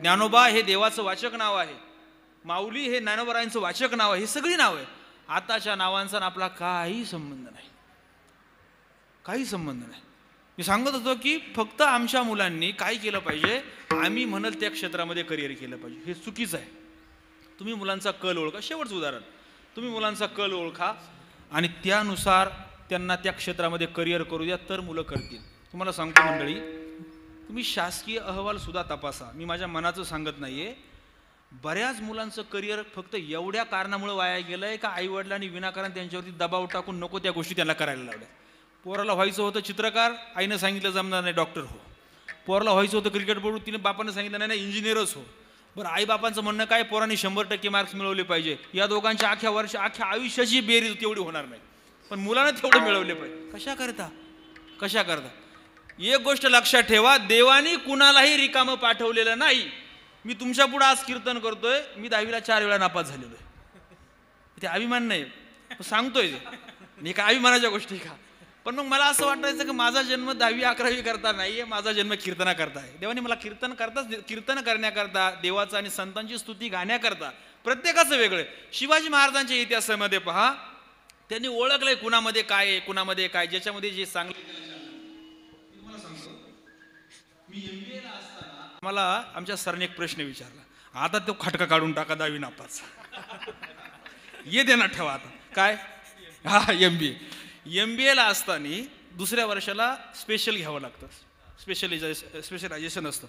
ज्ञानोबा हे देवाचं वाचक नाव आहे. माऊली हे ज्ञानोबरायांचं वाचक नाव आहे. ही सगळी नाव आहे. आताच्या नावांचा आपला काही संबंध नाही. मी सांगत होतो की फक्त आमच्या मुलांनी काय केलं पाहिजे, आम्ही म्हणल त्या क्षेत्रामध्ये करिअर केलं पाहिजे. हे चुकीचं आहे. तुम्ही मुलांचा कल ओळखा. शेवटचं उदाहरण, तुम्ही मुलांचा कल ओळखा आणि त्यानुसार त्यांना त्या क्षेत्रामध्ये करिअर करू द्या, तर मुलं करतील. तुम्हाला सांगतो मंडळी, तुम्ही शासकीय अहवाल सुद्धा तपासा. मी माझ्या मनाचं सांगत नाहीये. बऱ्याच मुलांचं करिअर फक्त एवढ्या कारणामुळे वाया गेलंय का आईवडिलांनी विनाकारण त्यांच्यावरती दबाव टाकून नको त्या गोष्टी त्यांना करायला लावल्या. पोराला व्हायचं होतं चित्रकार, आईनं सांगितलं जमणार नाही, डॉक्टर हो. पोराला व्हायचं होतं क्रिकेटपटू, तिने बापानं सांगितलं नाही इंजिनियरच हो. बरं, आई बापांचं म्हणणं काय, पोरांनी 100% मार्क्स मिळवले पाहिजे. या दोघांच्या अख्ख्या आयुष्याची बेरीज तेवढी होणार नाही, पण मुलानं तेवढे मिळवले पाहिजे. कशा करता? एक गोष्ट लक्षात ठेवा, देवानी कुणालाही रिकामं पाठवलेलं नाही. मी तुमच्या पुढे आज कीर्तन करतोय, मी 10वीला 4 वेळा नापास झालेलो आहे. ते अभिमान नाही, सांगतोय ते, मी काय अभिमानाच्या गोष्टी का. पण मग मला असं वाटायचं की माझा जन्म 10वी 11वी करता नाहीये, माझा जन्म कीर्तना करता आहे. देवाने मला कीर्तन करण्याकरता, देवाचं आणि संतांची स्तुती गाण्याकरता, प्रत्येकाचं वेगळं. शिवाजी महाराजांच्या इतिहासामध्ये पहा, त्यांनी ओळखलंय कुणामध्ये काय आहे, कुणामध्ये काय, ज्याच्यामध्ये जे चांगलं. मला आमच्या सरने एक प्रश्न विचारला, आता तो खटका काढून टाका 10वी नापास. ये देणार ठेवा आता काय. हा, MBA ला असताना दुसऱ्या वर्षाला स्पेशल घ्यावं लागतं, स्पेशलायझेशन असतं.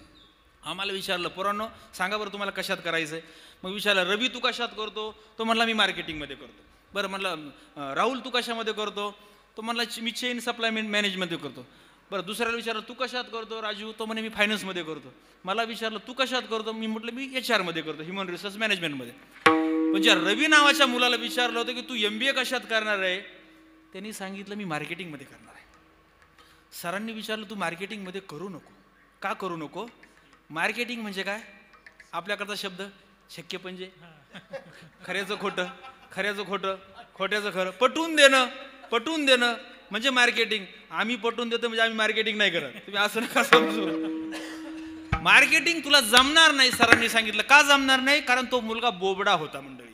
आम्हाला विचारलं, पोरांनो सांगा बरं तुम्हाला कशात करायचं आहे. मग विचारलं, रवी तू कशात करतो? तो म्हणला मी मार्केटिंगमध्ये करतो. बरं म्हणलं, राहुल तू कशामध्ये करतो? तो म्हणला मी चेन सप्लाय मॅनेजमध्ये करतो. बरं, दुसऱ्याला विचारलं तू कशात करतो राजू? तो म्हणे मी फायनान्समध्ये करतो. मला विचारलं तू कशात करतो? मी म्हटलं मी HR मध्ये करतो, ह्युमन रिसोर्स मॅनेजमेंटमध्ये. पण ज्या रवी नावाच्या मुलाला विचारलं होतं की तू MBA कशात करणार आहे, त्यांनी सांगितलं मी मार्केटिंगमध्ये करणार आहे. सरांनी विचारलं तू मार्केटिंगमध्ये करू नको. का करू नको? मार्केटिंग म्हणजे काय? आपल्याकडचा शब्द शक्य म्हणजे खऱ्याचं खोटं, खऱ्याचं खोटं, खोट्याचं खरं, पटवून देणं म्हणजे मार्केटिंग. आम्ही पटवून देतो म्हणजे आम्ही मार्केटिंग नाही करत. तुम्ही असं नका समजू. मार्केटिंग तुला जमणार नाही, सरांनी सांगितलं. का जमणार नाही? कारण तो मुलगा बोबडा होता मंडळी.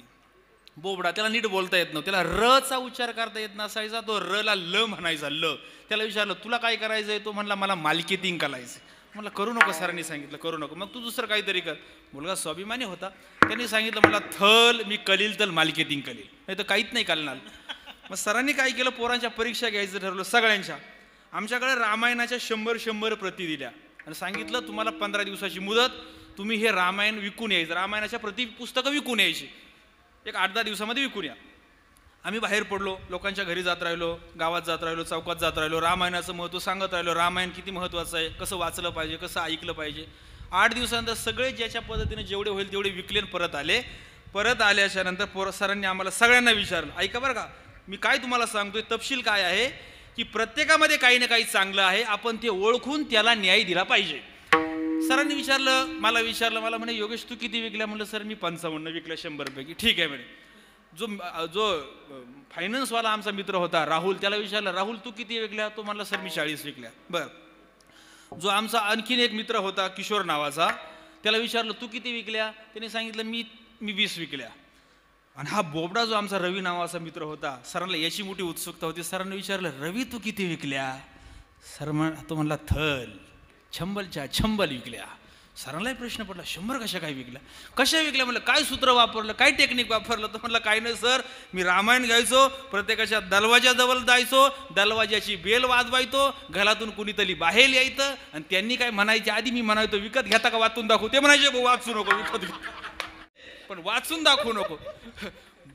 बोबडा, त्याला नीट बोलता येत नव्हतं, त्याला र चा उच्चार करता येत नसायचा, तो र ला ल म्हणायचा, ल. त्याला विचारलं तुला काय करायचंय? तो म्हणला मला मार्केटिंग करायचं. म्हणलं करू नको, सरांनी सांगितलं करू नको, मग तू दुसरं काहीतरी कर. मुलगा स्वाभिमानी होता, त्यांनी सांगितलं मला थल मी कलील तर मार्केटिंग कलील, नाही तर काहीच नाही करणार. मग सरांनी काय केलं, पोरांच्या परीक्षा घ्यायचं ठरवलं सगळ्यांच्या. आमच्याकडे रामायणाच्या 100 प्रती दिल्या आणि सांगितलं तुम्हाला 15 दिवसाची मुदत, तुम्ही हे रामायण विकून यायचं. रामायणाच्या प्रति पुस्तकं विकून यायची, एक 8-10 दिवसामध्ये विकून या. आम्ही बाहेर पडलो, लोकांच्या घरी जात राहिलो, गावात जात राहिलो, चौकात जात राहिलो, रामायणाचं महत्त्व सांगत राहिलो, रामायण किती महत्त्वाचं आहे, कसं वाचलं पाहिजे, कसं ऐकलं पाहिजे. 8 दिवसानंतर सगळे ज्याच्या पद्धतीने जेवढे होईल तेवढे विकले, परत आले. परत आल्याच्या नंतर सरांनी आम्हाला सगळ्यांना विचारलं, ऐका बरं का, मी काय तुम्हाला सांगतोय, तपशील काय आहे की प्रत्येकामध्ये काही ना काही चांगलं आहे, आपण ते ओळखून त्याला न्याय दिला पाहिजे. सरांनी मला म्हणे योगेश तू किती विकल्या? म्हणलं सर मी 55 विकल्या 100 पैकी. ठीक आहे म्हणे. जो फायनान्सवाला आमचा मित्र होता राहुल, त्याला विचारलं राहुल तू किती विकल्या? तो म्हणला सर मी 40 विकल्या. बरं. जो आमचा आणखीन एक मित्र होता किशोर नावाचा, त्याला विचारलं तू किती विकल्या? त्याने सांगितलं मी 20 विकल्या. आणि हा बोबडा जो आमचा रवी नावाचा मित्र होता, सरांना याची मोठी उत्सुकता होती. सरांनी विचारलं रवी तू किती विकल्या? तो म्हणला थल 100 विकल्या. सरांनाही प्रश्न पडला 100 कशा काय विकल्या, कशा विकल्या म्हणलं, काय सूत्र वापरलं, काय टेक्निक वापरलं. तर म्हणलं काही नाही सर, मी रामायण घ्यायचो, प्रत्येकाच्या दरवाजाजवळ जायचो, दरवाजाची बेल वाजवायचो, घरातून कुणीतरी बाहेर यायचं आणि त्यांनी काय म्हणायच्या आधी मी म्हणायचो विकत घेता का वाचून दाखवू. ते म्हणायचे वाचू नको, विकत घे पण वाचून दाखवू नको.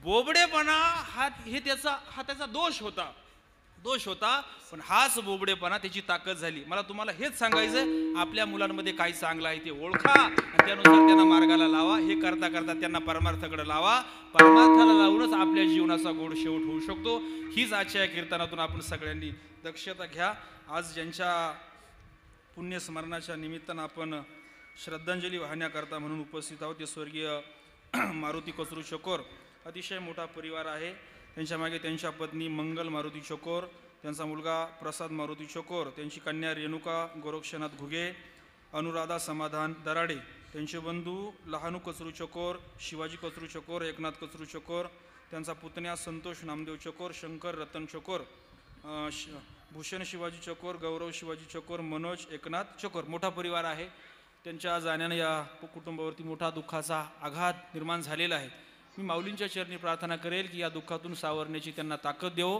बोबडेपणा हा त्याचा दोष होता. पण हाच बोबडेपणा त्याची ताकद झाली. मला तुम्हाला हेच सांगायचं, आपल्या मुलांमध्ये काय चांगलं आहे ते ओळखा आणि त्यानुसार त्यांना मार्गाला लावा. हे करता करता त्यांना परमार्थाकडे लावा. परमार्थाला लावूनच आपल्या जीवनाचा गोड शेवट होऊ शकतो. हीच आजच्या कीर्तनातून आपण सगळ्यांनी दक्षता घ्या. आज ज्यांच्या पुण्यस्मरणाच्या निमित्तानं आपण श्रद्धांजली वाहण्याकरता म्हणून उपस्थित आहोत ते स्वर्गीय मारुती कचरू चकोर. अतिशय मोठा परिवार आहे. त्यांच्या मागे त्यांच्या पत्नी मंगल मारुती चकोर, त्यांचा मुलगा प्रसाद मारुती चकोर, त्यांची कन्या रेणुका गोरक्षनाथ घुगे, अनुराधा समाधान दराडे, त्यांचे बंधू लहानू कचरू चकोर, शिवाजी कचरू चकोर, एकनाथ कचरू चकोर, त्यांचा पुतण्या संतोष नामदेव चकोर, शंकर रतन चकोर, भूषण शिवाजी चकोर, गौरव शिवाजी चकोर, मनोज एकनाथ चकोर. मोठा परिवार आहे. त्यांच्या जाण्याने या कुटुंबावरती मोठा दुःखाचा आघात निर्माण झालेला आहे. मी माऊलींच्या चरणी प्रार्थना करेल की या दुःखातून सावरण्याची त्यांना ताकद देवो.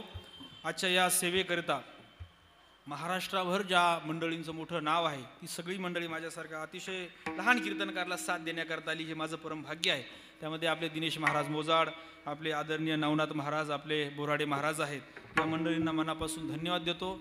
आजच्या या सेवेकरिता महाराष्ट्राभर ज्या मंडळींचं मोठं नाव आहे ती सगळी मंडळी माझ्यासारख्या अतिशय लहान कीर्तनकारला साथ देण्याकरता आली, हे माझं परम भाग्य आहे. त्यामध्ये आपले दिनेश महाराज मोजाड, आपले आदरणीय नवनाथ महाराज, आपले बोराडे महाराज आहेत. या मंडळींना मनापासून धन्यवाद देतो.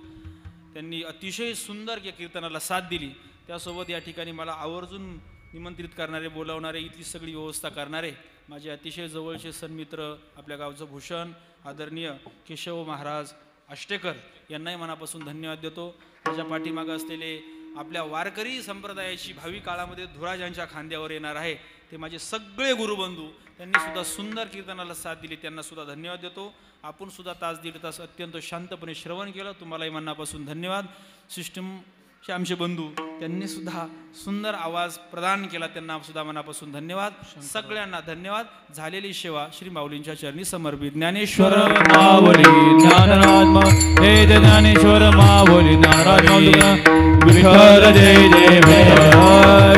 त्यांनी अतिशय सुंदर या कीर्तनाला साथ दिली. त्यासोबत या ठिकाणी मला आवर्जून निमंत्रित करणारे, बोलावणारे, इथली सगळी व्यवस्था करणारे माझे अतिशय जवळचे सन्मित्र आपल्या गावचं भूषण आदरणीय केशव महाराज आष्टेकर यांनाही मनापासून धन्यवाद देतो. त्याच्या पाठीमागं असलेले आपल्या वारकरी संप्रदायाची भावी काळामध्ये धुरा ज्यांच्या खांद्यावर येणार आहे ते माझे सगळे गुरुबंधू, त्यांनी सुद्धा सुंदर कीर्तनाला साथ दिली, त्यांना सुद्धा धन्यवाद देतो. आपण सुद्धा तास दीड तास अत्यंत शांतपणे श्रवण केलं, तुम्हालाही मनापासून धन्यवाद. सिस्टमचे आमचे बंधू त्यांनी सुद्धा सुंदर आवाज प्रदान केला, त्यांना सुद्धा मनापासून धन्यवाद. सगळ्यांना धन्यवाद. झालेली सेवा श्री माऊलींच्या चरणी समर्पित. ज्ञानेश्वर माऊली ज्ञानराज हे ज्ञानेश्वर माऊली ज्ञानराज विठ्ठल जय जय.